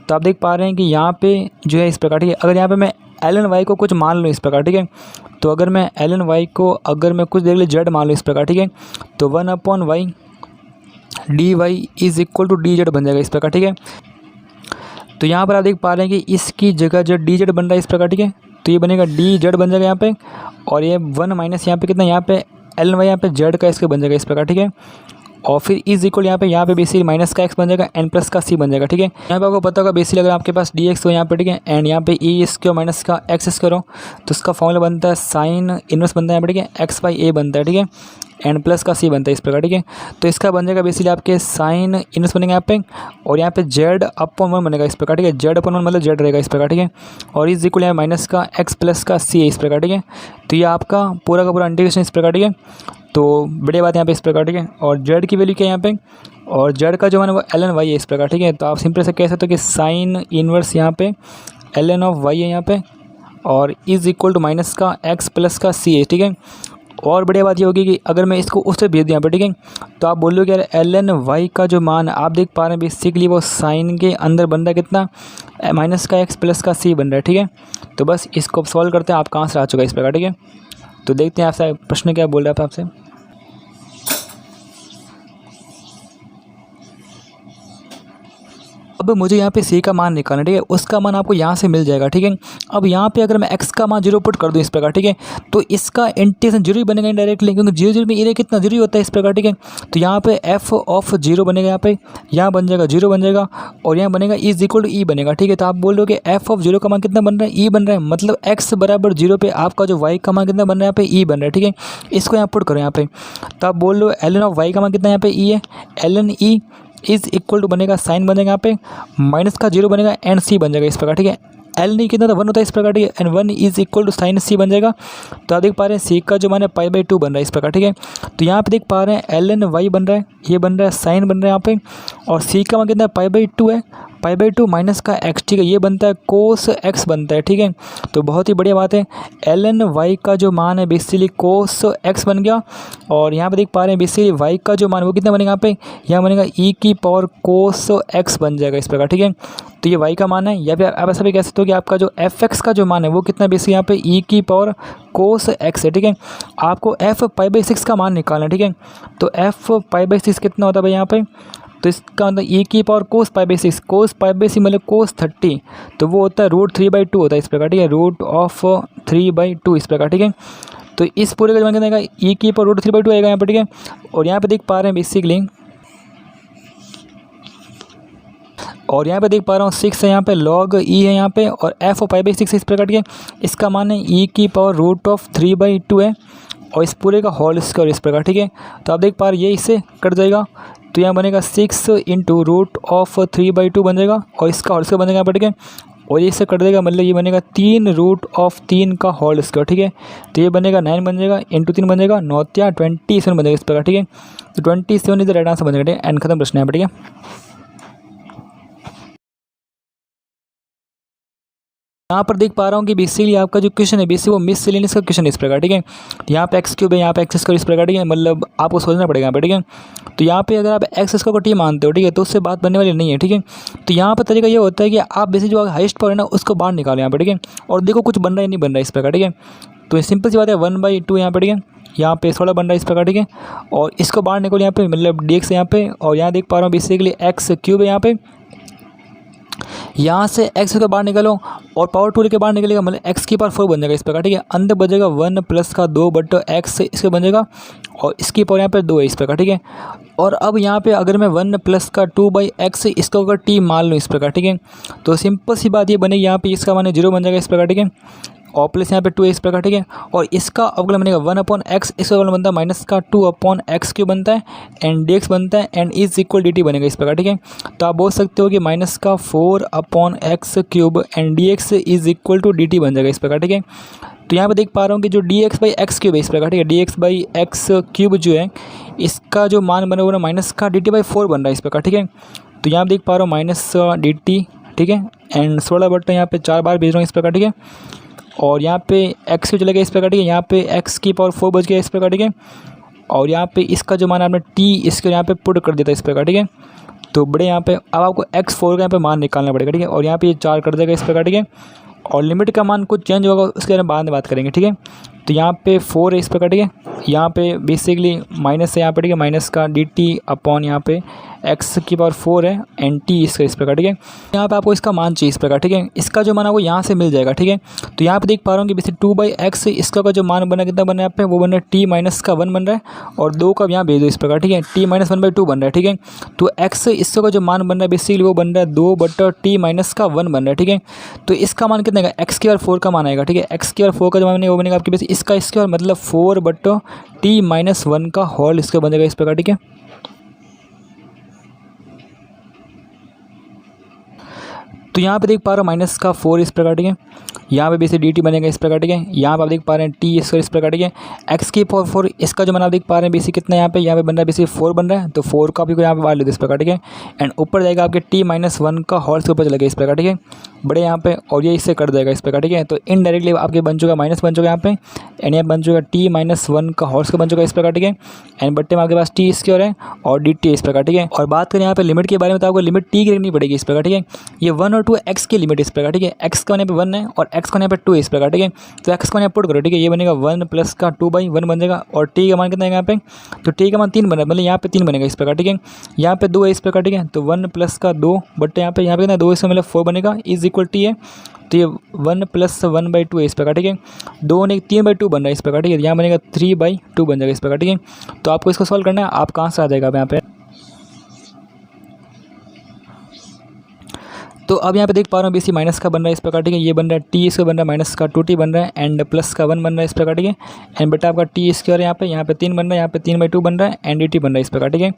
तो आप देख पा रहे हैं कि यहाँ पे जो है इस प्रकार, ठीक है। अगर यहाँ पे मैं ln y को कुछ मान लूँ इस प्रकार, ठीक है। तो अगर मैं ln y को अगर मैं कुछ देर के लिए z मान लूँ इस प्रकार, ठीक है। तो 1/y dy is equal to dz बन जाएगा इस प्रकार, ठीक है। तो यहाँ पर आप देख पा रहे हैं कि इसकी जगह जो dz बन रहा है इस प्रकार, ठीक है। तो ये बनेगा dz बन जाएगा यहाँ पे। और ये 1 माइनस यहाँ पे कितना यहाँ पे ln y यहाँ पे z का इसके बन जाएगा इस प्रकार, ठीक है। और फिर इज इक्वल यहाँ पे बेसिकली माइनस का x बन जाएगा एन प्लस का c बन जाएगा, ठीक है। यहाँ पे आपको पता होगा बेसिकली अगर आपके पास dx हो यहाँ पे, ठीक है। एंड यहाँ पे ई स्क्वायर माइनस का x स्क्वायर हो तो उसका फॉर्मूला बनता है साइन इनवर्स बनता है यहाँ पे, ठीक है। x/a बनता है, ठीक है। एन प्लस का c बनता है इस प्रकार, ठीक है। तो इसका बन जाएगा बेसिकली आपके साइन इनवर्स बनेगा यहाँ पे और यहाँ पे z/1 बनेगा इस प्रकार, ठीक है। z/1 मतलब z रहेगा इस प्रकार, ठीक है। और इज इक्वल यहाँ माइनस का x प्लस का c है इस प्रकार, ठीक है। तो ये आपका पूरा का पूरा इंटीग्रेशन इस प्रकार, ठीक है। तो बड़ी बात यहाँ पे इस प्रकार, ठीक है। और z की वैल्यू क्या है यहाँ पे, और z का जो है वो ln y है इस प्रकार, ठीक है। तो आप सिंपल से कह सकते हो कि साइन इनवर्स यहाँ पे ln ऑफ y है यहाँ पे और इज इक्वल टू माइनस का x प्लस का c है, ठीक है। और बढ़िया बात ये होगी कि अगर मैं इसको उससे भेज दूँ यहाँ पर, ठीक है। तो आप बोल लो कि यार ln y का जो मान आप देख पा रहे हैं बेसिकली वो साइन के अंदर बन रहा है कितना माइनस का x प्लस का c बन रहा है, ठीक है। तो बस इसको सॉल्व करते हैं, आपका आंसर आ चुका है इस प्रकार, ठीक है। तो देखते हैं आपसे प्रश्न क्या बोल रहा था आपसे। अब अब मुझे यहाँ पे सी का मान निकालना है, ठीक है। उसका मान आपको यहाँ से मिल जाएगा, ठीक है। अब यहाँ पे अगर मैं एक्स का मान 0 पुट कर दूँ इस प्रकार, ठीक है, तो इसका इंटीग्रेशन 0 ही बनेगा इनडायरेक्टली, क्योंकि 0 में एरिया कितना 0 ही होता है इस प्रकार, ठीक है। तो यहाँ पे एफ ऑफ 0 बनेगा, यहाँ बन जाएगा 0 बन जाएगा, और यहाँ बनेगा इज इक्वल टू ई बनेगा, ठीक है। तो आप बोल रहे हो कि एफ ऑफ 0 का मान कितना बन रहा है, ई बन रहा है, मतलब एक्स बराबर 0 पे आपका जो वाई का मान कितना बन रहा है यहाँ पे ई बन रहा है, ठीक है। इसको यहाँ पुट करो यहाँ पे, तो आप बोल रहे हो एल एन ऑफ वाई का मान कितना यहाँ पे ई है, L N E is equal to बनेगा साइन बनेगा यहाँ पे माइनस का 0 बनेगा एंड सी बन जाएगा इस प्रकार, ठीक है। एल नहीं कितना था 1 होता है इस प्रकार, ठीक है, and 1 is equal to sine C बन जाएगा। तो आप देख पा रहे हैं सी का जो मान है π/2 बन रहा है इस प्रकार, ठीक है। तो यहाँ पे देख पा रहे हैं एल एन वाई बन रहा है, ये बन रहा है साइन बन रहा है यहाँ पे, और सी का मान कितना है π/2 है, π/2 माइनस का एक्स, ठीक है, ये बनता है कोस एक्स बनता है, ठीक है। तो बहुत ही बढ़िया बात है, एल एन वाई का जो मान है बेसिकली कोस एक्स बन गया, और यहाँ पे देख पा रहे हैं बेसिकली वाई का जो मान वो कितना बनेगा यहाँ बनेगा ई की पावर कोस एक्स बन जाएगा इस प्रकार, ठीक है। तो ये वाई का मान है, या फिर आप ऐसा भी कह सकते हो कि आपका जो एफ एक्स का जो मान है वो कितना बेसिकली यहाँ पे ई की पावर कोस एक्स है, ठीक है। आपको एफ π/6 का मान निकालना है, ठीक है। तो एफ π/6 कितना होता है भाई यहाँ पे, तो इसका मतलब ई की पावर कोस π/6, कोस π/6 मतलब कोस 30, तो वो होता है √3/2 होता है इस प्रकार, ठीक है, √3/2 इस प्रकार, ठीक है। तो इस पूरे का मान कितना आएगा, ई की पावर √3/2 आएगा यहाँ पर, ठीक है। और यहाँ पे देख पा रहे हैं बेसिकली, और यहाँ पे देख पा रहा हूँ 6 है यहाँ पे, लॉग ई है यहाँ पे, और एफ ऑफ π/6 इस प्रकार, ठीक है। इसका मान है ई की पावर √3/2 है, और इस पूरे का होल स्क्वायर इस प्रकार, ठीक है। तो आप देख पा रहे हैं ये इससे कट जाएगा, तो यहाँ बनेगा 6 इंटू √3/2 बन जाएगा, और इसका होल स्क्वायर बनेगा यहाँ पर, ठीक है। और ये इससे कट देगा, मतलब ये बनेगा 3√3 का होल स्क्वायर, ठीक है। तो ये बनेगा 9 बन जाएगा, इंटू 3 बन जाएगा 9 या 27 बन जाएगा इस प्रकार, ठीक है। तो 27 इज द राइट आंसर बन जाएगा, एंड खत्म प्रश्न है, ठीक है। यहाँ पर देख पा रहा हूँ कि बेसिकली आपका जो क्वेश्चन है बेसिकली वो मिससेलेनियस का क्वेश्चन है इस प्रकार, ठीक है। तो यहाँ पे एक्स क्यूब है, यहाँ पे एक्स स्क्वायर इस प्रकार, ठीक है, मतलब आपको सोचना पड़ेगा यहाँ पे, ठीक है। तो यहाँ पे अगर आप एक्स स्क्वायर को टी मानते हो, ठीक है, तो उससे बात बनने वाली नहीं है, ठीक है। तो यहाँ पर तरीका ये होता है कि आप बेसिकली जो हाईएस्ट पावर है ना उसको बाहर निकालो यहाँ पे, ठीक है, और देखो कुछ बन रहा है नहीं बन रहा है इस प्रकार, ठीक है। तो सिंपल सी बात है 1/2 यहाँ पे, ठीक है, यहाँ पे 16 बन रहा है इस प्रकार, ठीक है। और इसको बाहर निकालो यहाँ पे, मतलब dx है यहाँ पे, और यहाँ देख पा रहा हूँ बेसिकली एक्स क्यूब है यहाँ पे, यहाँ से एक्स के बाहर निकलो और पावर 2 के बाहर निकलेगा, मतलब एक्स की पावर 4 बन जाएगा इस प्रकार, ठीक है। अंदर बचेगा 1 प्लस का 2 बट एक्स इसके बन जाएगा, और इसकी पावर यहाँ पे 2 है इस प्रकार, ठीक है। और अब यहाँ पे अगर मैं 1 प्लस का 2/x इसका अगर टी मान लूँ इस प्रकार, ठीक है, तो सिंपल सी बात ये बनेगी, यहाँ पे इसका मान 0 बन जाएगा इस प्रकार, ठीक है, और प्लस यहाँ पे 2 है इस प्रकार, ठीक है। और इसका अवकलन बनेगा 1/x, इसका अवकलन बनता है माइनस का 2/x क्यूब बनता है, एंड dx बनता है, एंड इज इक्वल dt बनेगा इस प्रकार, ठीक है। तो आप बोल सकते हो कि माइनस का 4/x cube and dx is equal to dt बन जाएगा इस प्रकार, ठीक है। तो यहाँ पे देख पा रहा हूँ कि जो dx/x क्यूब है इस प्रकार, ठीक है, dx/x क्यूब जो है इसका जो मान बना हुआ है माइनस का dt/4 बन रहा है इस प्रकार, ठीक है। तो यहाँ पे देख पा रहा हूँ माइनस dt, ठीक है, एंड 16 बट्टा यहाँ पे 4 बार भेज रहा हूँ इस प्रकार, ठीक है। और यहाँ पे x क्यों चला गया इस प्रकार, ठीक है, यहाँ पे x की पावर 4 बच गया इस प्रकार, ठीक है। और यहाँ पे इसका जो मान आपने t इसके यहाँ पे पुट कर देता है इस प्रकार, ठीक है। तो बड़े यहाँ पे अब आपको x4 का यहाँ पे मान निकालना पड़ेगा, ठीक है, और यहाँ पे ये 4 कर देगा इस प्रकार, ठीक है। और लिमिट का मान कुछ चेंज होगा उसके बारे में बाद में बात करेंगे, ठीक है। तो यहाँ पे 4 है इस प्रकार, ठीक है, यहाँ पे बेसिकली माइनस है यहाँ पे, ठीक है, माइनस का dt अपॉन यहाँ पे x की पावर 4 है एंड t इसका इस प्रकार, ठीक है। यहाँ पे आपको इसका मान चाहिए इस प्रकार, ठीक है, इसका जो मान है वो यहाँ से मिल जाएगा, ठीक है। तो यहाँ पे देख पा रहा हूँ कि बेसिक 2/x इसका का जो मान बना कितना बना है यहाँ पे, वो बन रहा है t माइनस का 1 बन रहा है, और 2 का यहाँ भेज दो इस प्रकार, ठीक है, t माइनस 1/2 बन रहा है, ठीक है। तो x इसका का जो मान बन रहा है बेसिकली वो बन रहा है 2 बटा t माइनस का 1 बन रहा है, ठीक है। तो इसका मान कितना आएगा, x की पावर 4 का मान आएगा, ठीक है, x की पावर 4 का जो मान है वो बनेगा आपके बेसिक इसका स्क्वायर मतलब 4 बटा t माइनस 1 का होल इसका बनेगा इस प्रकार, ठीक है। तो यहाँ पे देख पा रहे हो माइनस का 4 इस प्रकार, ठीक है, यहाँ पे बेसिक dt बनेगा इस प्रकार, ठीक है। यहाँ पे आप देख पा रहे हैं t स्क्वायर इस प्रकार, ठीक है, x की पावर 4 इसका जो मान आप देख पा रहे हैं बेसिक कितना यहाँ पे बन रहा है बेसिक 4 बन रहा है, तो 4 का भी यहाँ पे बाहर लेते इस प्रकार, ठीक है। एंड ऊपर जाएगा आपके t माइनस 1 का होल से ऊपर चलेगा इस प्रकार, ठीक है, बड़े यहाँ पे, और ये इससे कट जाएगा इस प्रकार, ठीक है। तो इनडायरेक्टली आपके बन चुका माइनस बन चुका यहाँ पे, एंड यहाँ बन चुका t माइनस 1 का होल से बन चुका इस प्रकार, ठीक है। एंड बट्टे में आपके पास t स्क्वायर है और dt इस प्रकार, ठीक है। और बात करें यहाँ पे लिमिट के बारे में, तो आपको लिमिट t की रखनी पड़ेगी इस प्रकार, ठीक है। ये 1 और 2 x की लिमिट इस प्रकार, ठीक है, x का मान यहाँ पे 1 है और एक्स का यहाँ पे 2 है इस प्रकार, ठीक है। तो एक्स को यहाँ पुट करो, ठीक है। ये बनेगा 1 प्लस का 2/1 बन जाएगा, और टी का मान कितना है यहाँ पे, तो टी का मान 3 बना, मतलब यहाँ पे 3 बनेगा इस प्रकार, ठीक है। यहाँ पे 2 है इस प्रकार, ठीक है। तो 1 प्लस का 2 बट्टे यहाँ पे कितना 2, इसमें मतलब 4 बनेगा, इज इक्वल टी है। तो ये 1 प्लस 1/2 है इस प्रकार, ठीक है। 2 ने 3/2 बन रहा है इस प्रकार, ठीक है। यहाँ बनेगा 3/2 बन जाएगा इस प्रकार, ठीक है। तो आपको इसको सॉल्व करना है, आप कहाँ से आ जाएगा अब यहाँ पे। तो अब यहाँ पे देख पा रहा हूँ बीसी माइनस का बन रहा है इस प्रकार, ठीक है। ये बन रहा है टी, इसका बन रहा है माइनस का 2t बन रहा है, एंड प्लस का 1 बन रहा है इस प्रकार, ठीक है। एंड बेटा आपका टी स्क्वायर यहाँ पे 3 बन रहा है, यहाँ पे 3/2 बन रहा है, एंड dt बन रहा है इस प्रकार, ठीक है।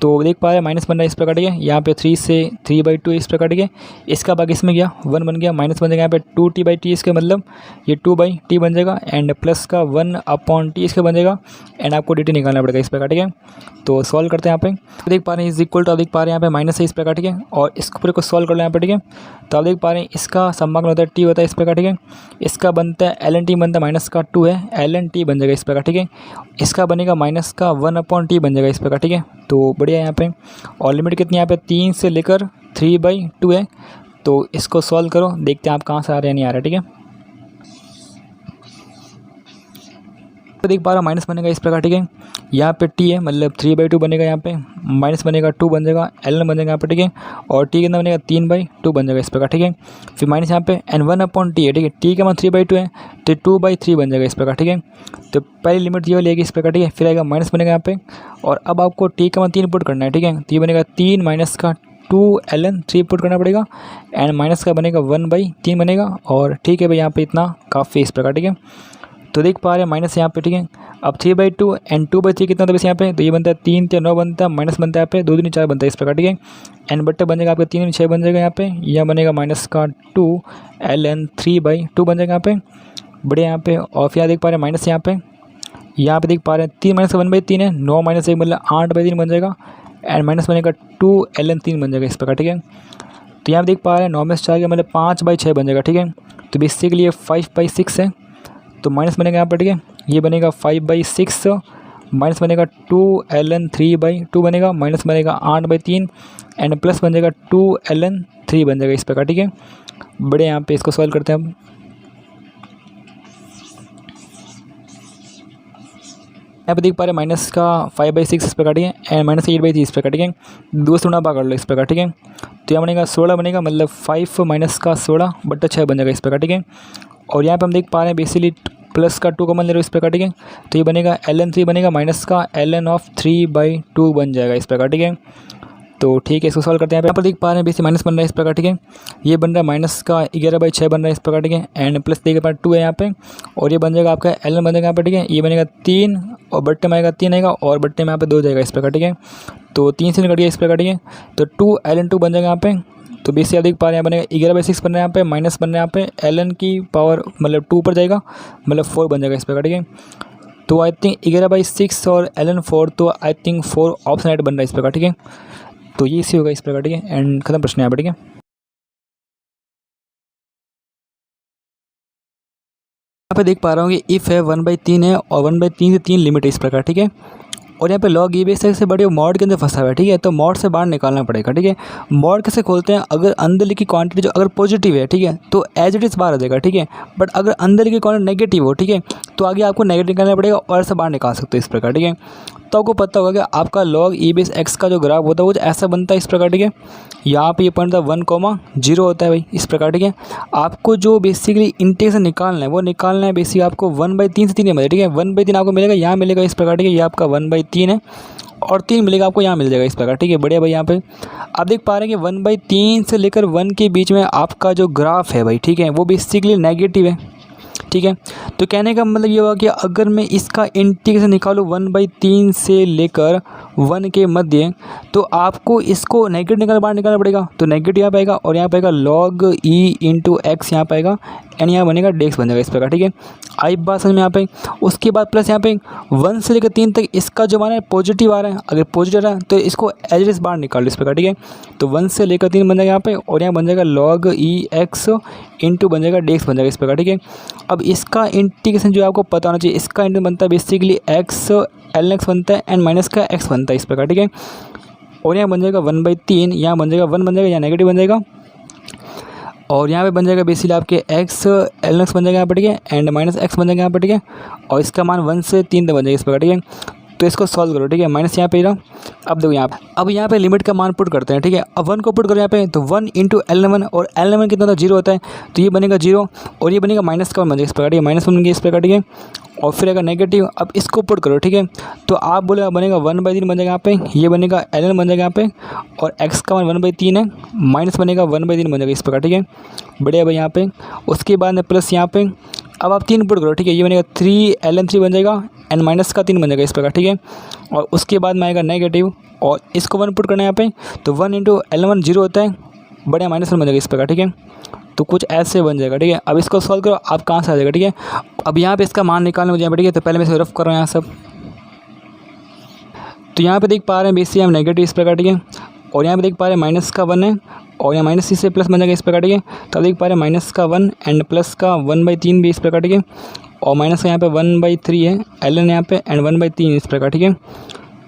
तो देख पा रहे हैं माइनस बन रहा है इस प्रकार, ठीक है। यहाँ पे 3 से 3/2 इस प्रकार, ठीक है। इसका बाकी इसमें गया 1 बन गया, माइनस बन जाएगा यहाँ पे 2t/t, इसके मतलब ये 2/t बन जाएगा, एंड प्लस का 1/t इसका बन जाएगा, एंड आपको dt निकालना पड़ेगा इस प्रकार, ठीक है। तो सॉल्व करते हैं यहाँ पे। देख पा रहे हैं इज इक्वल टू, आप देख पा रहे हैं यहाँ पे माइनस है इस प्रकार, ठीक है। और इसको पूरे को सॉल्व कर लो यहाँ पे, ठीक है। तो आप देख पा रहे हैं इसका समाकलन होता है टी होता है इस प्रकार, ठीक है। इसका बनता है ln t बनता है माइनस का 2 है, ln t बन जाएगा इस प्रकार, ठीक है। इसका बनेगा माइनस का 1/t बन जाएगा इस प्रकार, ठीक है। तो बढ़िया यहाँ पे, और लिमिट कितनी यहाँ पे 3 से लेकर 3/2 है। तो इसको सॉल्व करो, देखते हैं आप कहाँ से आ रहे हैं, नहीं आ रहा, ठीक है। तो देख पा रहा माइनस बनेगा इस प्रकार, ठीक है। यहाँ पे t है, मतलब 3/2 बनेगा, यहाँ पे माइनस बनेगा 2 बन जाएगा, ln बन जाएगा यहाँ पे, ठीक है। और t कितना बनेगा 3/2 बन जाएगा इस प्रकार, ठीक है। फिर माइनस यहाँ पे n 1/t है, ठीक है। t का मान 3/2 है, तो 2/3 बन जाएगा इस प्रकार, ठीक है। तो पहली लिमिट ये लेगी इस प्रकार, ठीक है। फिर आएगा माइनस बनेगा यहाँ पे, और अब आपको t का मान 3 पुट करना है, ठीक है। तो ये बनेगा 3 माइनस का 2 ln 3 पुट करना पड़ेगा, एंड माइनस का बनेगा 1/3 बनेगा, और ठीक है भाई, यहाँ पे इतना काफ़ी इस प्रकार, ठीक है। तो देख पा रहे हैं माइनस यहाँ पे, ठीक है। अब 3/2 एंड 2/3 कितना होता है वैसे यहाँ पे, तो ये बनता है 3 3 9 बनता है, माइनस बनता है यहाँ पे 2 3 4 बनता है इस प्रकार, ठीक है। एंड बट्टे बन जाएगा आपका 3 6 बन जाएगा यहाँ पे, यह बनेगा माइनस का 2 ln 3/2 बन जाएगा यहाँ पे, बढ़िया यहाँ पे। और फिर यहाँ देख पा रहे हैं माइनस यहाँ पे देख पा रहे हैं 3 माइनस 1/3 है, 9 माइनस 1 मतलब 8/3 बन जाएगा, एंड माइनस बनेगा 2 ln 3 बन जाएगा इस प्रकार, ठीक है। तो यहाँ पे देख पा रहे हैं 9 में से 4 का मतलब 5/6 बन जाएगा, ठीक है। तो बेसिकली ये 5/6 है, तो माइनस बनेगा यहाँ पर, ठीक है। ये बनेगा 5/6, माइनस बनेगा 2 ln 3/2 बनेगा, माइनस बनेगा 8/3, एंड प्लस बन जाएगा 2 ln 3 बन जाएगा इस प्रकार, ठीक है। बड़े यहाँ पे इसको सॉल्व करते हैं अब। यहाँ पे देख पा रहे हैं माइनस का 5/6 इस प्रकार, ठीक है, एंड माइनस 8/3 इस प्रकार, ठीक है। दो से गुणा भाग कर लो इस प्रकार, ठीक है। तो यहाँ बनेगा 16 बनेगा, मतलब 5 माइनस का 16/6 बन जाएगा इस प्रकार, ठीक है। और यहाँ पे हम देख पा रहे हैं बेसिकली प्लस का 2 कॉमन ले रहे हो इस प्रकार, ठीक है। तो ये बनेगा ln 3 बनेगा, माइनस का ln ऑफ 3/2 बन जाएगा इस प्रकार, ठीक है। तो ठीक है, इसको सॉल्व करते हैं। यहाँ पर देख पा रहे हैं बेसिकली माइनस बन रहा है इस प्रकार, ठीक है। ये बन रहा है माइनस का 11/6 बन रहा है इस प्रकार, ठीक है। एंड प्लस देख पा 2 है यहाँ पे, और ये बन जाएगा आपका ln बन जाएगा यहाँ पर, ठीक है। ये बनेगा 3, और बट्टे में आएगा 3 आएगा, और बट्टे में यहाँ पे 2 जाएगा इस प्रकार, ठीक है। तो 3 से निकट गया इस प्रकार, ठीक है। तो 2 ln 2 बन जाएगा यहाँ पे। तो बेसिकली आप देख पा रहे हैं बनेगा 11/6 बन रहा है यहाँ पे, माइनस बन रहा है यहाँ पे ln की पावर मतलब 2 पर जाएगा, मतलब 4 बन जाएगा इस प्रकार, ठीक है। तो आई थिंक 11/6 और ln 4, तो आई थिंक 4 ऑप्शन राइट बन रहा है इस प्रकार, ठीक है। तो ये इसी होगा इस प्रकार, ठीक है। एंड खत्म प्रश्न यहाँ पर, ठीक है। यहाँ पे देख पा रहा हूँ कि इफ़ है 1/3 है, और 1/3 से 3 लिमिट है इस प्रकार, ठीक है। और यहाँ पे लॉग ई बेस से बड़े मॉड के अंदर फंसा हुआ है, ठीक है। तो मॉड से बाहर निकालना पड़ेगा, ठीक है। मॉड कैसे खोलते हैं, अगर अंदर लिखी क्वांटिटी जो अगर पॉजिटिव है, ठीक है, तो एज इट इज़ बाहर आ जाएगा, ठीक है। बट अगर अंदर लिखी क्वांटिटी नेगेटिव हो, ठीक है, तो आगे आपको नेगेटिव निकालना पड़ेगा, और ऐसा बाहर निकाल सकते हो इस प्रकार, ठीक है। तो आपको पता होगा कि आपका लॉग ई बेस एक्स का जो ग्राफ होता है वो ऐसा बनता है इस प्रकार, ठीक है। यहाँ पे ये पॉइंट 1,0 होता है भाई इस प्रकार, ठीक है। आपको जो बेसिकली इंटीग्रेशन निकालना है वो निकालना है बेसिकली आपको 1/3 से 3 मिलेगा, ठीक है। 1/3 आपको मिलेगा, यहाँ मिलेगा इस प्रकार, ठीक है। ये आपका 1/3 है, और 3 मिलेगा आपको यहाँ मिल जाएगा इस प्रकार, ठीक है। बढ़िया भाई, यहाँ पे आप देख पा रहे हैं कि 1/3 से लेकर 1 के बीच में आपका जो ग्राफ है भाई, ठीक है, वो बेसिकली नेगेटिव है, ठीक है। तो कहने का मतलब ये हुआ कि अगर मैं इसका इंटीग्रेशन निकालूँ 1/3 से लेकर 1 के मध्य, तो आपको इसको नेगेटिव बाहर निकालना पड़ेगा। तो नेगेटिव यहाँ पाएगा, और यहाँ पाएगा log e इंटू एक्स यहाँ पाएगा, एंड यहाँ बनेगा डेक्स बन जाएगा इस प्रकार, ठीक है। आई बात समझ में यहाँ पे। उसके बाद प्लस यहाँ पे 1 से लेकर 3 तक इसका जो मान है पॉजिटिव आ रहा है, अगर पॉजिटिव आ रहा है तो इसको एज इट इज बाहर निकाल लो इस प्रकार, ठीक है। तो 1 से लेकर 3 बन जाएगा यहाँ पे, और यहाँ बन जाएगा log e एक्स इंटू बन जाएगा डेक्स बन जाएगा इस प्रकार, ठीक है। अब इसका इंटीग्रेशन जो आपको पता होना चाहिए, इसका इंटीग्रेशन बनता है बेसिकली एक्स ln x बनता है, एंड माइनस का x बनता है इस प्रकार, ठीक है। और यहाँ बन जाएगा 1/3, यहाँ बन जाएगा 1 बन जाएगा, यहाँ नेगेटिव बन जाएगा। और यहाँ पे बन जाएगा बेसिकली आपके एक्स एल एक्स बन जाएगा यहाँ पर, ठीक है, एंड माइनस एक्स बन जाएगा यहाँ पर, ठीक है, और इसका मान 1 से 3 तक बन जाएगा इस प्रकार, ठीक है। तो इसको सॉल्व करो, ठीक है, माइनस यहाँ पे रहा। अब देखो यहाँ पे, अब यहाँ पे लिमिट का मान पुट करते हैं, ठीक है। अब 1 को पुट करो यहाँ पे, तो 1 इंटू L1, और L1 कितना था 0 होता है, तो ये बनेगा 0 और ये बनेगा माइनस का 1 बन जाएगा इस प्रकार, ठीक है, -1 बन गया इस प्रकार, ठीक है। और फिर अगर नेगेटिव, अब इसको पुट करो, ठीक है, तो आप बोले बनेगा 1/3 बन जाएगा यहाँ पे, ये बनेगा Ln बन जाएगा यहाँ पे, और x का मान 1/3 है, माइनस बनेगा 1/3 बन जाएगा इस प्रकार, ठीक है, बढ़िया भाई यहाँ पे। उसके बाद में प्लस यहाँ पे, अब आप 3 पुट करो, ठीक है, ये बनेगा 3 Ln3 बन जाएगा, एंड माइनस का 3 बन जाएगा इस प्रकार, ठीक है। और उसके बाद में आएगा नेगेटिव, और इसको 1 पुट करना है यहाँ पे, तो 1 इंटू L1 0 होता है, बढ़िया -1 बन जाएगा इस प्रकार, ठीक है। तो कुछ ऐसे बन जाएगा, ठीक है। अब इसको सॉल्व करो, आप कहाँ से आ जाएगा, ठीक है। अब यहाँ पे इसका मान निकालना मुझे यहाँ पे, ठीक है, तो पहले मैं इसे रफ कर रहा हूँ यहाँ सब। तो यहाँ पे देख पा रहे हैं बेसिकली हम नेगेटिव इस प्रकार, ठीक है, और यहाँ पे देख पा रहे हैं माइनस का 1 है, और यहाँ माइनस से प्लस बन जाएगा इस प्रकार, ठीक है। तो अब देख पा रहे हैं माइनस का 1 एंड प्लस का 1/3 भी इस प्रकार, ठीक है, और माइनस का यहाँ पे 1/3 है Ln यहाँ पे, एंड 1/3 इस प्रकार, ठीक है।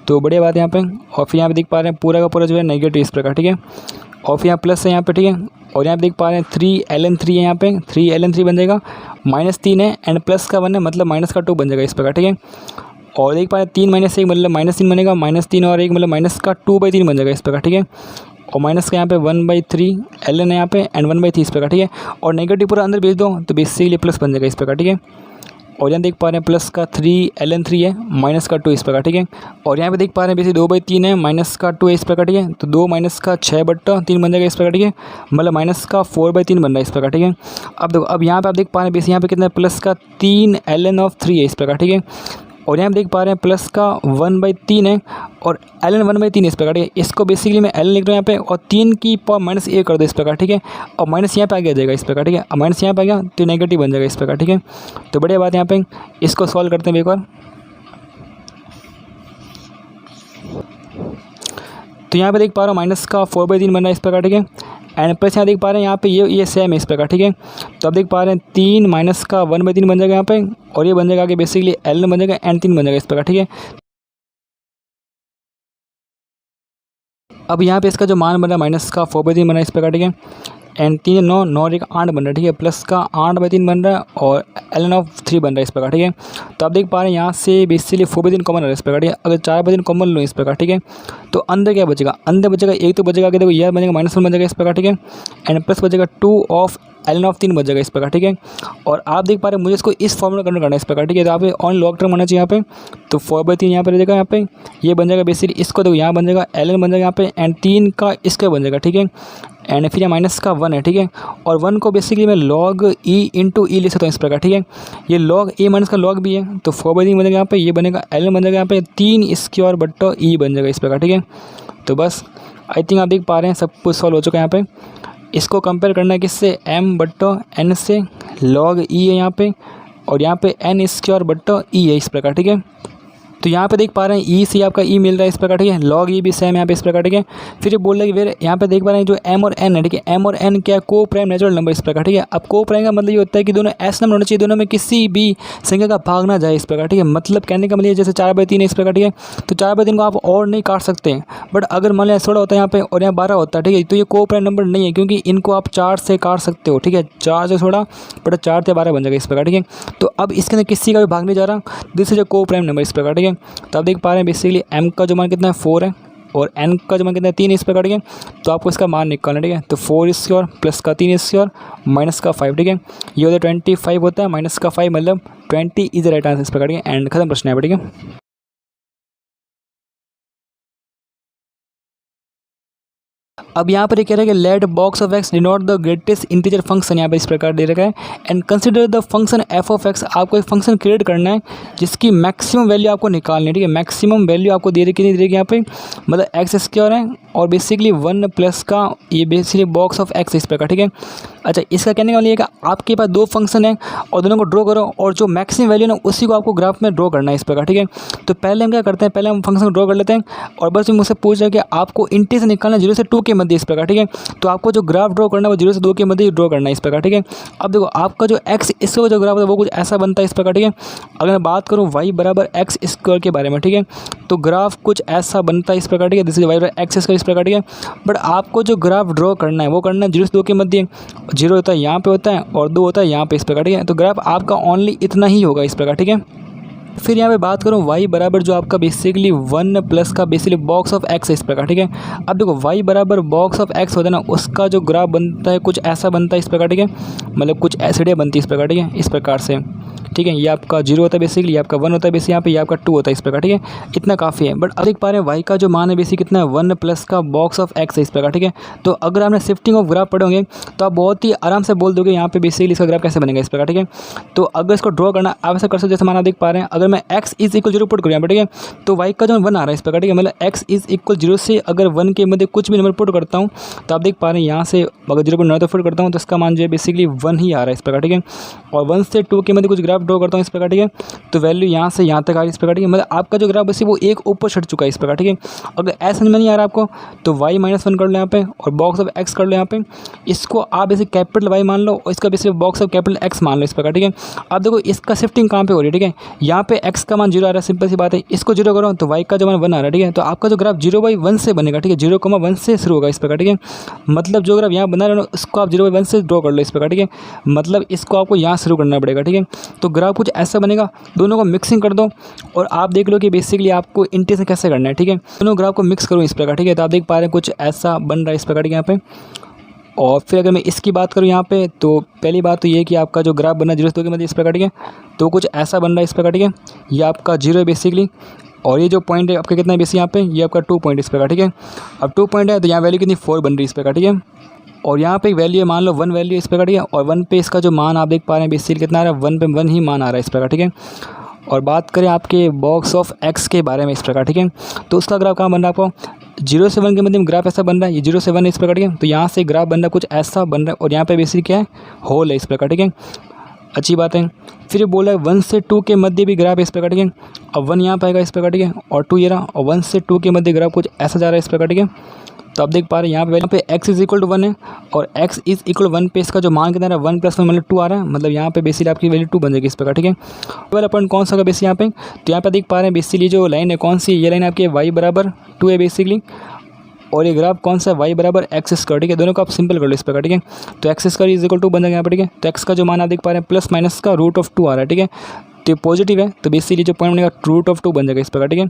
तो बढ़िया बात है यहाँ पे। और फिर यहाँ पे देख पा रहे हैं पूरा का पूरा जो है नेगेटिव इस प्रकार, ठीक है, और फिर यहाँ प्लस है यहाँ पे, ठीक है, और यहाँ पे देख पा रहे हैं 3Ln3 है यहाँ पे, 3Ln3 बन जाएगा, -3 है एंड प्लस का 1 है, मतलब माइनस का 2 बन जाएगा इस प्रकार, ठीक है। और देख पा रहे हैं 3 - 1 मतलब -3 बनेगा, -3 और 1 मतलब माइनस का 2/3 बन जाएगा इस प्रकार, ठीक है। और माइनस का यहाँ पे 1/3 Ln है यहाँ पे, एंड 1/3 इस प्रकार, ठीक है। और नेगेटिव पूरा अंदर भेज दो तो बेसिकली प्लस बन जाएगा इस प्रकार, ठीक है। और यहाँ देख पा रहे हैं प्लस का 3Ln3 है, माइनस का 2 इस प्रकार, ठीक है। और यहाँ पे देख पा रहे हैं बेसिकली 2/3 है, माइनस का 2 है इस प्रकार, ठीक है। तो 2 - का 6/3 बन जाएगा इस प्रकार, ठीक है, मतलब माइनस का 4/3 बन रहा है इस प्रकार, ठीक है। अब देखो, अब यहाँ पे आप देख पा रहे हैं बेसिकली यहाँ पे कितना है, प्लस का 3Ln(3) है इस प्रकार, ठीक है। और यहाँ पे देख पा रहे हैं प्लस का 1/3 है, और Ln 1/3 इस प्रकार, ठीक है। इसको बेसिकली मैं Ln लिख रहा हूँ यहाँ पे, और 3 की पावर -1 कर दो इस प्रकार, ठीक है। और माइनस यहाँ पे आ जाएगा इस प्रकार, ठीक है, अब माइनस यहाँ पे आ गया तो नेगेटिव बन जाएगा इस प्रकार, ठीक है। तो बढ़िया बात है यहाँ पे, इसको सॉल्व करते हैं एक बार। तो यहाँ पे देख पा रहा हूँ माइनस का 4/3 बन रहा है इस प्रकार, ठीक है, एंड प्लस यहाँ देख पा रहे हैं यहाँ पे ये सेम है इस प्रकार, ठीक है। तो अब देख पा रहे हैं 3 माइनस का 1/3 बन जाएगा यहाँ पे, और ये बन जाएगा आगे बेसिकली Ln बन जाएगा, एंड 3 बन जाएगा इस प्रकार, ठीक है। अब यहाँ पे इसका जो मान बन रहा है माइनस का 4/3 बन रहा है इस प्रकार, ठीक है, एंड 3 9 9 और 1 8 बन रहा है, ठीक है, प्लस का 8/3 बन रहा है, और Ln(3) बन रहा है इस प्रकार, ठीक है। तो आप देख पा रहे हैं यहाँ से बेसिकली 4/3 कॉमन आ रहा है इस प्रकार, ठीक है। अगर 4/3 कॉमन लो इस प्रकार, ठीक है, तो अंदर क्या बचेगा, अंदर बचेगा एक तो बचेगा कि देखो यह बनेगा -1 बन जाएगा इस प्रकार, ठीक है, एंड प्लस बचेगा 2 ऑफ Ln(3) बच जाएगा इस प्रकार, ठीक है। और आप देख पा रहे हैं मुझे इसको इस फॉर्मूला कन्वर्ट करना है इस प्रकार, ठीक है। तो आप ऑन लॉग टर्म होना चाहिए यहाँ पे, तो 4/3 यहाँ पे रहेगा, यहाँ पे ये बन जाएगा बेसिकली, इसको देखो यहाँ बन जाएगा Ln बन जाएगा यहाँ पे, एंड 3 का इसका बन जाएगा, ठीक है, एंड फिर यहाँ माइनस का 1 है, ठीक है। और 1 को बेसिकली मैं log e इंटू ई लिख सकता हूँ इस प्रकार, ठीक है। ये log e माइनस का log भी है, तो 4/3 बन जाएगा यहाँ पे, ये बनेगा Ln बन जाएगा यहाँ पे 3 स्क्वायर बट्टा ई बन जाएगा इस प्रकार, ठीक है। तो बस आई थिंक आप देख पा रहे हैं सब कुछ सॉल्व हो चुका है यहाँ पे। इसको कंपेयर करना है किससे, m/n से, log e है यहाँ पे, और यहाँ पे n स्क्वायर बट्टा ई है इस प्रकार, ठीक है। तो यहाँ पे देख पा रहे हैं ई से आपका ई मिल रहा है इस प्रकार, ठीक है, log ई भी सेम यहाँ पे इस प्रकार, ठीक है। फिर ये बोल रहा है कि फिर यहाँ पे देख पा रहे हैं जो m और n है, ठीक है, m और n क्या को प्राइम नेचुरल नंबर इस प्रकार, ठीक है। अब को प्राइम का मतलब ये होता है कि दोनों s नंबर होना चाहिए, दोनों में किसी भी संख्या का भाग ना जाए इस प्रकार, ठीक है। मतलब कहने का मतलब जैसे 4/3 है इस प्रकार, ठीक है, तो 4/3 को आप और नहीं काट सकते हैं, बट अगर मान लिया 16 होता है यहाँ पे और यहाँ 12 होता है, ठीक है, तो ये को प्राइम नंबर नहीं है, क्योंकि इनको आप 4 से काट सकते हो, ठीक है, 4 से 16 बट 4 से 12 बन जाएगा इस प्रकार, ठीक है। तो अब इसके अंदर किसी का भी भाग नहीं जा रहा, दिस इज अ को प्राइम नंबर इस प्रकार, ठीक है। तो आप देख पा रहे हैं बेसिकली m का जो मान कितना है 4 है, और n का जो मान कितना है 3 इस प्रकार, ठीक है। तो आपको इसका मान निकालना, ठीक है। तो 4 स्क्वायर प्लस का 3 स्क्वायर माइनस का 5, ठीक है, ये होता है 25 होता है, माइनस का 5 मतलब 20 इज द राइट आंसर इस प्रकार, ठीक है। एंड खत्म प्रश्न है, ठीक है। अब यहाँ पर ये कह रहा है कि let box of X denote the greatest integer function, यहाँ पर इस प्रकार दे रखा है, and consider the function F of X. आपको एक फंक्शन क्रिएट करना है जिसकी मैक्सिमम वैल्यू आपको निकालनी है, ठीक है। मैक्सिमम वैल्यू आपको दे रही कितनी दे रही है यहाँ पे, मतलब एक्स स्क्वायर है, और बेसिकली 1 प्लस का ये बेसिकली बॉक्स ऑफ एक्स इस प्रकार, ठीक है। अच्छा, इसका कहने का मतलब ये कि आपके पास दो फंक्शन है और दोनों को ड्रॉ करो, और जो मैक्सिमम वैल्यू ना उसी को आपको ग्राफ में ड्रॉ करना है इस प्रकार, ठीक है। तो पहले हम क्या करते हैं, पहले हम फंक्शन ड्रॉ कर लेते हैं, और बस मुझसे पूछ रहा है कि आपको इंटीजर निकालना 0 से 2 के मध्य मध्य इस प्रकार, ठीक है। तो आपको जो ग्राफ ड्रॉ करना है वो 0 से 2 के मध्य ड्रॉ करना है इस प्रकार, ठीक है। अब देखो आपका जो एक्स इसका जो ग्राफ है वो कुछ ऐसा बनता है इस प्रकार, ठीक है। अगर मैं बात करूँ वाई बराबर एक्स स्क्वायर के बारे में, ठीक है, तो ग्राफ कुछ ऐसा बनता है इस प्रकार, ठीक है। दिस इज वाई बराबर एक्स स्क्वायर इस प्रकार, ठीक है। बट आपको जो ग्राफ ड्रॉ करना है वो करना है 0 से 2 के मध्य। 0 होता है यहाँ पे होता है और 2 होता है यहाँ पे इस प्रकार, ठीक है। तो ग्राफ आपका ओनली इतना ही होगा इस प्रकार, ठीक है। फिर यहाँ पे बात करूँ y बराबर जो आपका बेसिकली 1 प्लस का बेसिकली बॉक्स ऑफ x है इस प्रकार, ठीक है। अब देखो y बराबर बॉक्स ऑफ x होता है ना, उसका जो ग्राफ बनता है कुछ ऐसा बनता है इस प्रकार, ठीक है। मतलब कुछ एसिडिया बनती है इस प्रकार, ठीक है, इस प्रकार से, ठीक है। ये आपका 0 होता है बेसिकली, ये आपका 1 होता है बेसिकली, यहाँ पे ये आपका 2 होता है इस प्रकार, ठीक है। इतना काफ़ी है। बट अब देख पा रहे हैं y का जो मान है बेसिक कितना है 1 प्लस का बॉक्स ऑफ x है इस प्रकार, ठीक है। तो अगर आपने शिफ्टिंग ऑफ ग्राफ पढ़ोगे तो आप बहुत ही आराम से बोल दोगे यहाँ पे बेसिकली इसका ग्राफ कैसे बनेगा इस प्रकार, ठीक है। तो अगर इसको ड्रॉ करना आप ऐसा कर सकते हो, जैसे माना देख पा रहे हैं, अगर मैं x इज इक्वल 0 पुट करूँ यहाँ पर, ठीक है, तो y का जो 1 आ रहा है इस प्रकार, ठीक है। मतलब x इज इक्वल 0 से अगर 1 के मध्य कुछ भी नंबर पुट करता हूँ तो आप देख पा रहे हैं यहाँ से अगर 0.9 तो पुट करता हूँ तो इसका मान जो है बेसिकली 1 ही आ रहा है इस प्रकार, ठीक है। और 1 से 2 के मध्य कुछ ग्राफ ड्रॉ करता हूँ इस प्रकार, ठीक है, तो वैल्यू यहाँ से यहाँ तक आ रही है इस प्रकार, ठीक है। मतलब आपका जो ग्राफ बस वो एक ऊपर चढ़ चुका है इस प्रकार, ठीक है। अगर ऐसा समझ में नहीं आ रहा आपको तो y-1 कर लो यहाँ पे और बॉक्स ऑफ x कर लो यहाँ पे। इसको आप ऐसे कैपिटल Y मान लो और इसका basic box of capital X मान लो इस प्रकार, ठीक है। अब देखो इसका शिफ्टिंग कहाँ पे हो रही है, ठीक है। यहाँ पे x का मान 0 आ रहा है, सिंपल सी बात है। इसको 0 करो तो y का जो मान 1 आ रहा है, ठीक है। तो आपका जो ग्राफ 0/1 से बनेगा, ठीक है, 0,1 से शुरू होगा इस प्रकार, ठीक है। मतलब जो ग्राफ यहाँ बना रहे हो उसको आप 0/1 से ड्रॉ कर लो इस प्रकार, ठीक है। मतलब इसको आपको यहाँ शुरू करना पड़ेगा, ठीक है। तो ग्राफ कुछ ऐसा बनेगा, दोनों को मिक्सिंग कर दो और आप देख लो कि बेसिकली आपको इंटीग्रेशन कैसे करना है, ठीक है। दोनों ग्राफ को मिक्स करो इस प्रकार, ठीक है। तो आप देख पा रहे हैं कुछ ऐसा बन रहा है इस प्रकार यहाँ पे। और फिर अगर मैं इसकी बात करूँ यहाँ पे तो पहली बात तो ये कि आपका जो ग्राफ बना 0 से 2 के मध्य इस प्रकार, ठीक है, तो कुछ ऐसा बन रहा है इस प्रकार, ठीक है। ये आपका 0 है बेसिकली और ये जो पॉइंट है आपका कितना है बेसिक यहाँ पे, ये आपका 2 पॉइंट इस प्रकार, ठीक है। अब 2 पॉइंट है तो यहाँ वैल्यू कितनी 4 बन रही है इस प्रकार, ठीक है। और यहाँ पे एक वैल्यू है, मान लो 1 वैल्यू इस प्रकार, ठीक है। और 1 पे इसका जो मान आप देख पा रहे हैं बेसिकली कितना आ रहा है, 1 पे 1 ही मान आ रहा है इस प्रकार, ठीक है। और बात करें आपके बॉक्स ऑफ x के बारे में इस प्रकार, ठीक है, तो उसका ग्राफ कहाँ बन रहा है आपको 0 से 1 के मध्य में ग्राफ ऐसा बन रहा है, ये 0 से 1 है इस प्रकार, ठीक है। तो यहाँ से ग्राफ बन रहा है कुछ ऐसा बन रहा है और यहाँ पे बेसिकली क्या है होल है इस प्रकार, ठीक है। अच्छी बात है। फिर ये बोला है 1 से 2 के मध्य भी ग्राफ इस प्रकार, ठीक है। अब 1 यहाँ पे आएगा इस प्रकार, ठीक है, और 2 ये रहा और 1 से 2 के मध्य ग्राफ कुछ ऐसा जा रहा है इस प्रकार, ठीक है। तो आप देख पा रहे हैं यहाँ पे x इज इक्वल टू 1 है और x इज इक्वल 1 पे इसका जो मान कितना है 1 + 1 मतलब 2 आ रहा है। मतलब यहाँ पे बेसिकली आपकी वैल्यू 2 बन जाएगी इस प्रकार, ठीक है। वाला पॉइंट कौन सा होगा बेसिक यहाँ पे, तो यहाँ पे देख पा रहे हैं बेसिकली जो लाइन है कौन सी, ये लाइन आपकी y बराबर 2 है बेसिकली और ये ग्राफ कौन सा y बराबर एक्स स्क्वायर, ठीक है। दोनों को आप सिंपल कर लो इस प्रकार, ठीक है। तो X square is equal to बन जाएगा यहाँ पर, ठीक है। तो x का जो मान आप देख पा रहे हैं प्लस माइनस का √2 आ रहा है, ठीक है। तो पॉजिटिव है तो बेसिकली जो पॉइंट बनेगा √2 बन जाएगा इस प्रकार, ठीक है।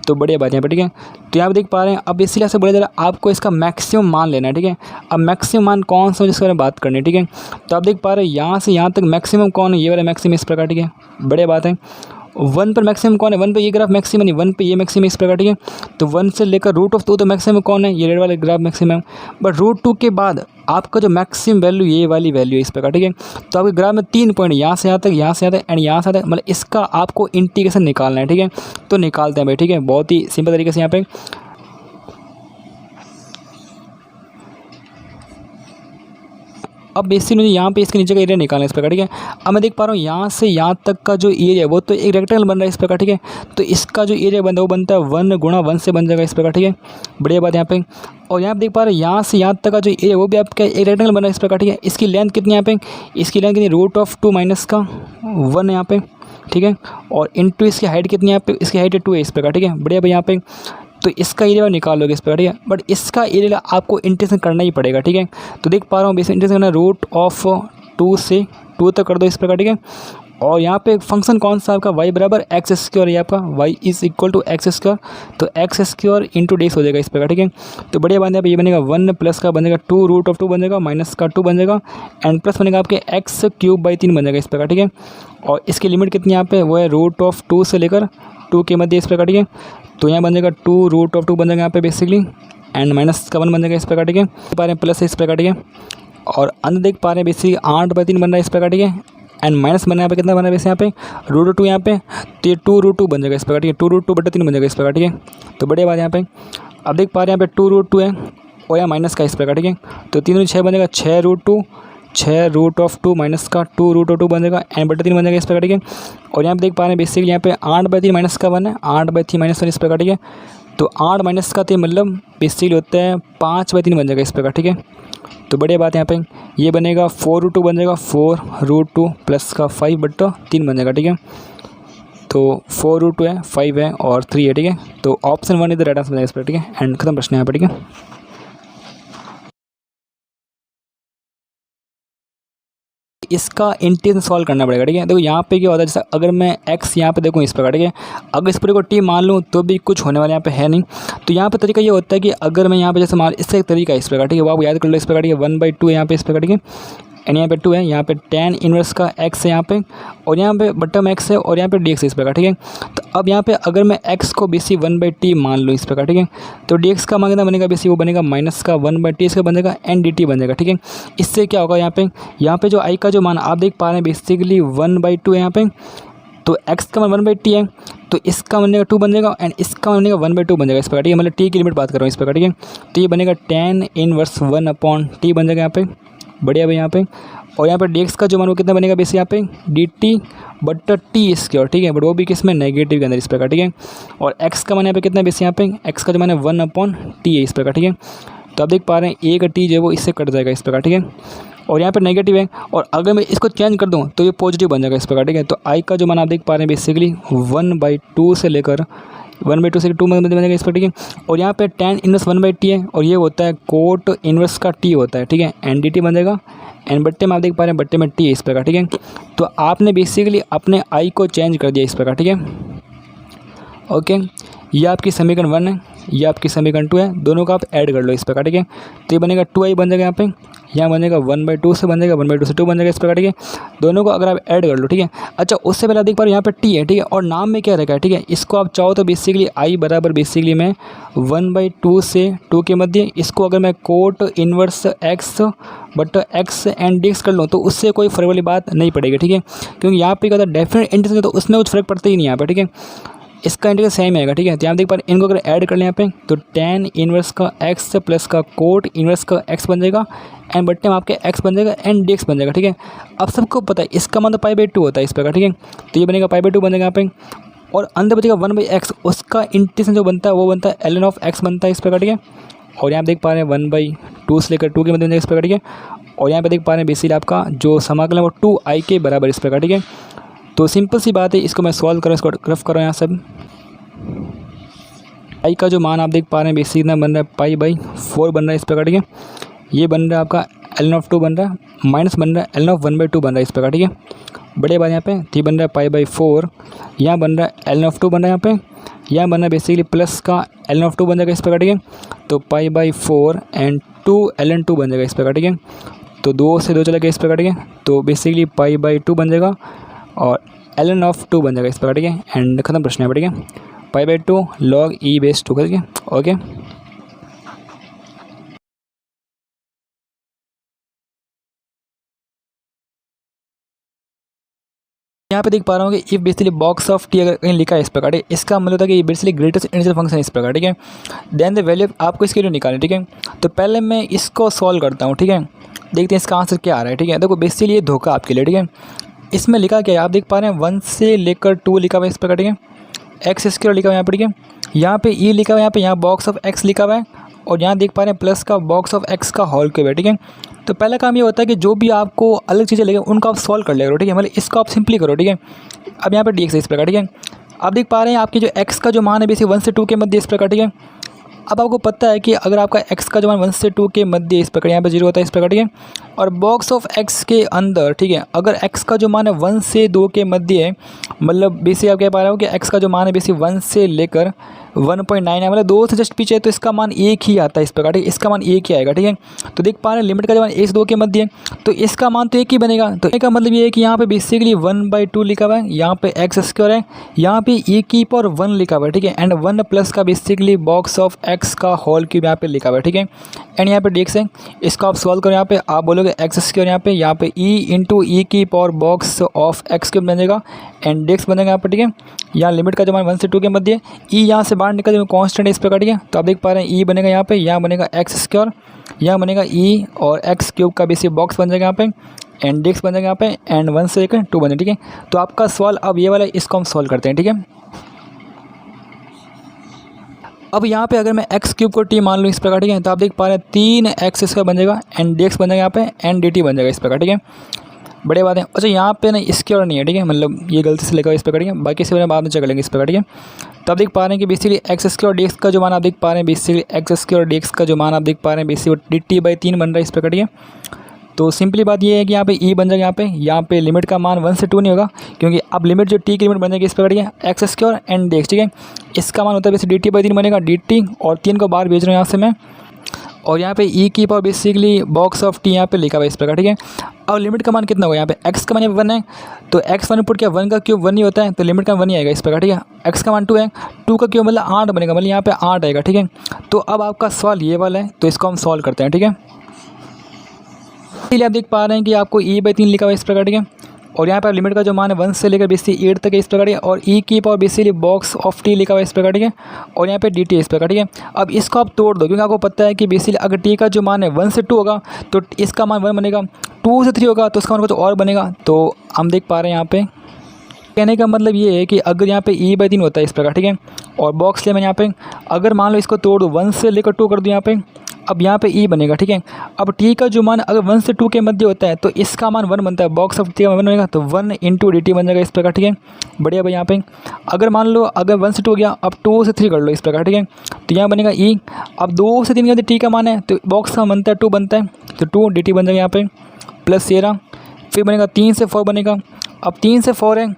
तो बढ़िया बात है यहाँ पर, ठीक है। तो यहाँ पे देख पा रहे हैं अब इसीलिए ऐसे बोला जा रहा है आपको इसका मैक्सिमम मान लेना है, ठीक है। अब मैक्सिमम मान कौन सा जिसके बारे में बात करनी है, ठीक है। तो आप देख पा रहे हैं यहाँ से यहाँ तक मैक्सिमम कौन है, ये वाला मैक्सिमम इस प्रकार, ठीक है। बढ़िया बात है। 1 पर मैक्सिमम कौन है, 1 पे ये ग्राफ मैक्सिमम नहीं, 1 पे ये मैक्सिमम इस प्रकार, ठीक है। तो 1 से लेकर √2 तो मैक्सिमम कौन है, ये रेड वाले ग्राफ मैक्सिमम। बट √2 के बाद आपका जो मैक्सिमम वैल्यू ये वाली वैल्यू है इस प्रकार, ठीक है। तो आपके ग्राफ में 3 पॉइंट यहाँ से यहाँ तक, यहाँ से यहाँ तक एंड यहाँ से यहाँ तक, मतलब इसका आपको इंटीग्रेशन निकालना है, ठीक है। तो निकालते हैं भाई, ठीक है, बहुत ही सिंपल तरीके से यहाँ पे। अब बेसिकली मुझे यहाँ पे इसके नीचे का एरिया निकालना है इस प्रकार, ठीक है। अब मैं देख पा रहा हूँ यहाँ से यहाँ तक का जो एरिया वो तो एक रेक्टेंगल बन रहा है इस प्रकार, ठीक है। तो इसका जो एरिया बनता है वो बनता है 1 × 1 से बन जाएगा इस प्रकार, ठीक है। बढ़िया बात यहाँ पे। और यहाँ पे देख पा रहे हैं यहाँ से यहाँ तक का जो एरिया वो भी आपका एक रेक्टेंगल बन रहा है इस प्रकार, ठीक है। इसकी लेंथ कितनी यहाँ पे, इसकी लेंथ कितनी √2 माइनस का 1 यहाँ पे, ठीक है। और इंटू इसकी हाइट कितनी यहाँ पे, इसकी हाइट 2 है इस प्रकार, ठीक है। बढ़िया भाई यहाँ पे। तो इसका एरिया निकाल लोगे इस प्रकार, ठीक है। बट इसका एरिया आपको इंटीग्रेशन करना ही पड़ेगा, ठीक है। तो देख पा रहा हूँ बेसिक इंटीग्रेशन करना √2 से 2 तक कर दो इस प्रकार, ठीक है। और यहाँ पे फंक्शन कौन सा आपका y बराबर एक्स स्क्वायर, ये आपका y is equal to X square, तो एक्स स्क्वायर इंटू डेस हो जाएगा इस प्रकार, ठीक है। तो बढ़िया बात है, ये बनेगा 1 प्लस का बनेगा 2 √2 बन जाएगा, माइनस का 2 बन जाएगा एंड प्लस बनेगा आपके x³/3 बन जाएगा इस प्रकार, ठीक है। और इसकी लिमिट कितनी यहाँ पे वो है √2 से लेकर 2 के मध्य इस प्रकार, ठीक है। तो यहाँ बन जाएगा 2 √2 बन जाएगा यहाँ पे बेसिकली एंड माइनस का 1 बन जाएगा इस प्रकार, ठीक है। देख पा रहे हैं प्लस है इस प्रकार, ठीक है। और अंदर देख पा रहे हैं बेसिकली 8/3 बन रहा है इस प्रकार, ठीक है। एंड माइनस बना यहाँ पे कितना बना है वैसे यहाँ पे √2 यहाँ पे, तो ये 2 √2 बन जाएगा इस प्रकार, ठीक है। 2 √2/3 बन जाएगा इस प्रकार, ठीक है। तो बढ़िया बात यहाँ पे। अब देख पा रहे हैं यहाँ पे 2 √2 है और यहाँ माइनस का इस प्रकार, ठीक है। तो 3 6 बन जाएगा 6 √2, 6 √2 माइनस का 2 √2 बन जाएगा एंड /3 बन जाएगा इस प्रकार, ठीक है। और यहाँ पे देख पा रहे हैं बेसिकली यहाँ पे 8/3 माइनस का 1 है, 8/3 - 1 इस प्रकार, ठीक है। तो 8 माइनस का 3 मतलब बेसिकली होता है 5/3 बन जाएगा इस प्रकार, ठीक है। तो बढ़िया बात है यहाँ पे ये बनेगा 4√2 बन जाएगा, 4√2 प्लस का 5/3 बन जाएगा, ठीक है। तो 4√2 है, 5 है और 3 है, ठीक है। तो ऑप्शन 1 इधर राइट आंसर बनेगा इस पर, ठीक है। एंड खत्म प्रश्न यहाँ पर, ठीक है। इसका इंटीग्रेशन सॉल्व करना पड़ेगा, ठीक है। देखो यहाँ पे क्या होता है, जैसे अगर मैं x यहाँ पे देखूँ इस प्रकार, ठीक है। अगर इस पूरे को t मान लूँ तो भी कुछ होने वाला यहाँ पे है नहीं। तो यहाँ पे तरीका ये होता है कि अगर मैं यहाँ पे जैसे मान इससे एक तरीका है इस प्रकार, ठीक है, वो आप याद कर लो इस प्रकार, ठीक है। 1/2 है यहाँ पे इस प्रकार, ठीक है। एंड यहाँ पे 2 है, यहाँ पे tan इनवर्स का x है यहाँ पे, और यहाँ पे बटम x है, और यहाँ पे dx है इस प्रकार, ठीक है। तो अब यहाँ पे अगर मैं x को बेसी 1/t मान लूँ इस प्रकार, ठीक है, तो dx का मान कितना बनेगा बेसी, वो बनेगा माइनस का 1/t इसका बनेगा एंड dt बन जाएगा, ठीक है। इससे क्या होगा यहाँ पे जो i का जो मान आप देख पा रहे हैं बेसिकली 1/2 है यहाँ पे। तो x का मान 1/t है, तो इसका बनेगा 2 बन जाएगा एंड इसका बनेगा 1/2 बन जाएगा इस प्रकार, ठीक है। मतलब t की लिमिट बात कर रहा हूँ इस प्रकार, ठीक है। तो ये बनेगा tan इनवर्स 1/t बन जाएगा यहाँ पे, बढ़िया भाई यहाँ पे। और यहाँ पे dx का जो मान वो कितना बनेगा बेसिक यहाँ पे dt/t स्क्वायर, ठीक है, बट वो भी किस में नेगेटिव के अंदर इस प्रकार, ठीक है। और x का मान यहाँ पे कितना बेसिक यहाँ पे x का जो मान है 1/t है इस प्रकार, ठीक है। तो आप देख पा रहे हैं एक t जो है वो इससे कट जाएगा इस प्रकार, ठीक है। और यहाँ पे नेगेटिव है, और अगर मैं इसको चेंज कर दूँ तो ये पॉजिटिव बन जाएगा इस प्रकार, ठीक है। तो i का जो मान आप देख पा रहे हैं बेसिकली 1/2 से लेकर 1/2 से 2 बन जाएगा इस पर, ठीक है। और यहाँ पे tan इनवर्स 1/t है, और ये होता है कोट इनवर्स का t होता है, ठीक है। एंड dt बन जाएगा, एंड बट्टे में आप देख पा रहे हैं बट्टे में t है इस प्रकार, ठीक है। तो आपने बेसिकली अपने i को चेंज कर दिया इस प्रकार, ठीक है। ओके, ये आपकी समीकरण 1 है, ये आपकी समीकरण 2 है, दोनों का आप ऐड कर लो इस प्रकार, ठीक है। तो ये बनेगा 2i बन जाएगा यहाँ पे, यहाँ बनेगा 1/2 से बन जाएगा 1/2 से 2 बन जाएगा इस प्रकार, ठीक है। दोनों को अगर आप ऐड कर लो, ठीक है। अच्छा, उससे पहले आप देख पा रहे हैं यहाँ पे t है, ठीक है, और नाम में क्या रखा है, ठीक है। इसको आप चाहो तो बेसिकली i बराबर बेसिकली मैं 1/2 से 2 के मध्य, इसको अगर मैं cot inverse x but x and dx कर लूँ तो उससे कोई फर्क वाली बात नहीं पड़ेगी, ठीक है। क्योंकि यहाँ पे अगर डेफिनेट इंटीग्रेशन तो उसमें कुछ फर्क पड़ता ही नहीं यहाँ पे, ठीक है। इसका इंटीग्रेशन सेम आएगा, ठीक है। तो यहाँ देख पा रहे हैं इनको अगर ऐड कर लें यहाँ पे तो tan इनवर्स का x प्लस का कोट इनवर्स का x बन जाएगा, एंड बट्टे में आपके x बन जाएगा एंड dx बन जाएगा, ठीक है। अब सबको पता है इसका मान तो π/2 होता है इस प्रकार, ठीक है। तो ये बनेगा π/2 बन जाएगा यहाँ पे, और अंदर बचेगा 1/x, उसका इंटीग्रेशन जो बनता है वो बनता है ln ऑफ x बनता है इस प्रकार, ठीक है। और यहाँ देख पा रहे हैं 1/2 से लेकर 2 के मध्य बन जाएगा इस प्रकार, ठीक है। और यहाँ पे देख पा रहे हैं बेसिकली आपका जो समाकलन है वो 2i के बराबर इस प्रकार, ठीक है। तो सिंपल सी बात है, इसको मैं सॉल्व कर रहा हूँ, इसको रफ कर रहा हूँ यहाँ सब। i का जो मान आप देख पा रहे हैं बेसिक ना बन रहा है π/4 बन रहा है इस प्रकार, ठीक है। ये बन रहा है आपका ln ऑफ 2 बन रहा है, माइनस बन रहा है ln ऑफ 1/2 बन रहा है इस प्रकार, ठीक है। बढ़िया बात यहाँ पे, तो ये बन रहा है π/4, यहाँ बन रहा है ln ऑफ 2 बन रहा है यहाँ पे, यहाँ बन रहा है बेसिकली प्लस का ln ऑफ 2 बन जाएगा इस प्रकार, ठीक है। तो π/4 एंड 2 ln 2 बन जाएगा इस प्रकार, ठीक है। तो 2 से 2 चला गया इस प्रकार, ठीक है। तो बेसिकली π/2 बन जाएगा और ln ऑफ 2 बन जाएगा इस प्रकार, ठीक है। एंड खत्म प्रश्न है, ठीक है। π/2 log e/2 करके, ओके। यहाँ पे देख पा रहा हूँ कि if basically box of T अगर कहीं लिखा है इस प्रकार, ठीक है, इसका मतलब होता है कि बेसिकली ग्रेटेस्ट इंटीजर फंक्शन इस प्रकार, ठीक है। देन द वैल्यू आपको इसके लिए निकालें, ठीक है। तो पहले मैं इसको सॉल्व करता हूँ, ठीक है। देखते हैं इसका आंसर क्या आ रहा है, ठीक है। देखो बेसिकली ये धोखा आपके लिए, ठीक है। इसमें लिखा क्या है आप देख पा रहे हैं 1 से लेकर 2 लिखा हुआ है इस प्रकार, ठीक है। एक्स स्क्वायर लिखा हुआ है यहाँ पर, ठीक है। यहाँ पे ई लिखा हुआ है, यहाँ पे यहाँ बॉक्स ऑफ एक्स लिखा हुआ है, और यहाँ देख पा रहे हैं प्लस का बॉक्स ऑफ एक्स का होल क्यूब है, ठीक है। तो पहला काम ये होता है कि जो भी आपको अलग चीज़ें लगे उनको आप सॉल्व कर लिया करो, ठीक है। मतलब इसको आप सिंपली करो, ठीक है। अब यहाँ पे dx है इस प्रकार, ठीक है। आप देख पा रहे हैं आपके जो x का जो मान है बेसिक 1 से 2 के मध्य इस प्रकार, ठीक है। अब आपको पता है कि अगर आपका x का जो मान 1 से 2 के मध्य इस प्रकार यहाँ पे 0 होता है इस प्रकार, ठीक है। और बॉक्स ऑफ x के अंदर, ठीक है, अगर x का जो मान है 1 से 2 के मध्य है, मतलब बेसिक आप कह पा रहे हो कि x का जो मान है बेसिक 1 से लेकर 1.9 है, मतलब 2 से जस्ट पीछे है, तो इसका मान 1 ही आता है इस प्रकार, ठीक है। इसका मान 1 ही आएगा, ठीक है। तो देख पा रहे हैं लिमिट का जो मान 1 से 2 के मध्य है, तो इसका मान तो 1 ही बनेगा। तो इसका मतलब ये है कि यहाँ पे बेसिकली 1/2 लिखा हुआ है, यहाँ पे एक्स स्क्वायर है, यहाँ पे e की पावर 1 लिखा हुआ है, ठीक है। एंड 1 प्लस का बेसिकली बॉक्स ऑफ एक्स का होल क्यूब यहाँ पे लिखा हुआ है, ठीक है। एंड यहाँ पे dx है, इसको आप सॉल्व करो, यहाँ पे आप बोलोगे एक्स स्क्वायर यहाँ पे e इंटू ई की power box of x cube बनेगा एंड dx बनेगा यहाँ पर, ठीक है। यहाँ लिमिट का जो मान 1 से 2 के मध्य e यहाँ से बाहर निकल कांस्टेंट है इस प्रकार, ठीक है। तो आप देख पा रहे हैं e बनेगा यहाँ पे, यहाँ बनेगा एक्स स्क्वायर, यहाँ बनेगा e और एक्स क्यूब का बेसिक बॉक्स बन जाएगा यहाँ पे, एंड dx बन जाएगा यहाँ पे, एंड 1 से लेकर 2 बन जाएगा, ठीक है। तो आपका सवाल अब ये वाला, इसको हम सॉल्व करते हैं, ठीक है। अब यहाँ पे अगर मैं एक्स क्यूब को टी मान लूँ इस प्रकार, ठीक है, तो आप देख पा रहे हैं 3x² बन जाएगा एंड dx बन जाएगा यहाँ पे एंड dt बन जाएगा इस प्रकार, ठीक है। बढ़िया बात है। अच्छा यहाँ पे ना इसके और नहीं है, ठीक है, मतलब ये गलती से लिखा हुआ इस प्रकार, ठीक है, बाकी से बाद में चेक लेंगे इस प्रकार, ठीक है। तो आप देख पा रहे हैं कि बेसिकली x² और dx का जो मान आप देख पा रहे हैं, बेसिकली x² और dx का जो मान आप देख पा रहे हैं बेसिकली dt/3 बन रहा है इस प्रकार, ठीक है। तो सिंपली बात ये है कि यहाँ पे ई बन जाएगा, यहाँ पे लिमिट का मान 1 से 2 नहीं होगा, क्योंकि अब लिमिट जो टी की लिमिट बन जाएगी इस प्रकार, ठीक है, x² एंड dx, ठीक है। इसका मान होता है बेसिकली dt/3 बनेगा, dt और 3 को बाहर भेज रहा हूँ यहाँ से मैं, और यहाँ पे ई की power basically box of T यहाँ पे लिखा हुआ है इस प्रकार, ठीक है। अब लिमिट का मान कितना होगा, यहाँ पे x का मान यहाँ पे 1 है, तो x1 पुट किया, 1 का क्यूब 1 ही होता है, तो लिमिट का 1 ही आएगा इस प्रकार, ठीक है। x का मान 2 है, 2 का क्यूब मतलब 8 बनेगा, मतलब यहाँ पे 8 आएगा, ठीक है। तो अब आपका सवाल ये वाला है, तो इसको हम सॉल्व करते हैं, ठीक है। इसलिए आप देख पा रहे हैं कि आपको e/3 लिखा हुआ है इस प्रकार, ठीक है, और यहाँ पर लिमिट का जो मान है 1 से लेकर बेसिकली 8 तक है इस प्रकार, और e की power basically box of t लिखा हुआ है इस प्रकार, ठीक है, और यहाँ पे dt इस प्रकार, ठीक है। अब इसको आप तोड़ दो, क्योंकि आपको पता है कि बेसिकली अगर t का जो मान है 1 से 2 होगा तो इसका मान 1 बनेगा, 2 से 3 होगा तो इसका मान कुछ और बनेगा। तो हम देख पा रहे हैं यहाँ पे कहने का मतलब ये है कि अगर यहाँ पे e/3 होता है इस प्रकार, ठीक है, और बॉक्स ले मैं यहाँ पे अगर मान लो इसको तोड़ दो 1 से लेकर 2 कर दूँ यहाँ पे, अब यहाँ पे e बनेगा, ठीक है। अब t का जो मान अगर 1 से 2 के मध्य होता है तो इसका मान 1 बनता है, बॉक्स ऑफ t का 1 बनेगा, तो 1 × dt बन जाएगा इस प्रकार, ठीक है। बढ़िया भाई। यहाँ पे अगर मान लो अगर 1 से 2 हो गया, अब 2 से 3 कर लो इस प्रकार, ठीक है, तो यहाँ बनेगा e। अब 2 से 3 के मध्य t का मान है तो बॉक्स का बनता है 2 बनता है, तो 2 dt बन जाएगा यहाँ पे प्लस 13, फिर बनेगा 3 से 4 बनेगा। अब 3 से 4 है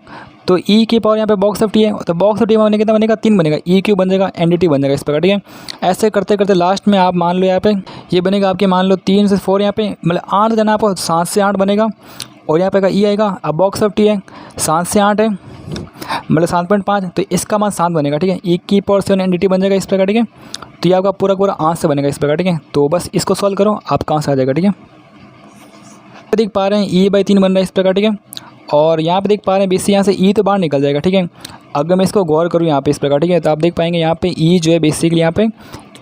तो e की पावर यहाँ पे बॉक्स ऑफ टी है, तो बॉक्स ऑफ टी में कितना बनेगा 3 बनेगा, e³ बन जाएगा एंड dt बन जाएगा इस प्रकार, ठीक है। ऐसे करते करते लास्ट में आप मान लो यहाँ पे ये बनेगा आपके मान लो 3 से 4 यहाँ पे मतलब 8 देना आपको, 7 से 8 बनेगा, और यहाँ पे का e आएगा। अब बॉक्स ऑफ टी है 7 से 8 है मतलब 7.5, तो इसका मान 7 बनेगा, ठीक है, e की पावर 7 एंड dt बन जाएगा इस प्रकार, ठीक है। तो ये आपका पूरा पूरा 8 से बनेगा इस प्रकार, ठीक है। तो बस इसको सॉल्व करो, आपका आंसर आ जाएगा, ठीक है। देख पा रहे हैं e/3 बन रहा है इस प्रकार, ठीक है, और यहाँ पे देख पा रहे हैं बेसिकली यहाँ से e तो बाहर निकल जाएगा, ठीक है। अगर मैं इसको गौर करूँ यहाँ पे इस प्रकार, ठीक है, तो आप देख पाएंगे यहाँ पे e जो है बेसिकली यहाँ पे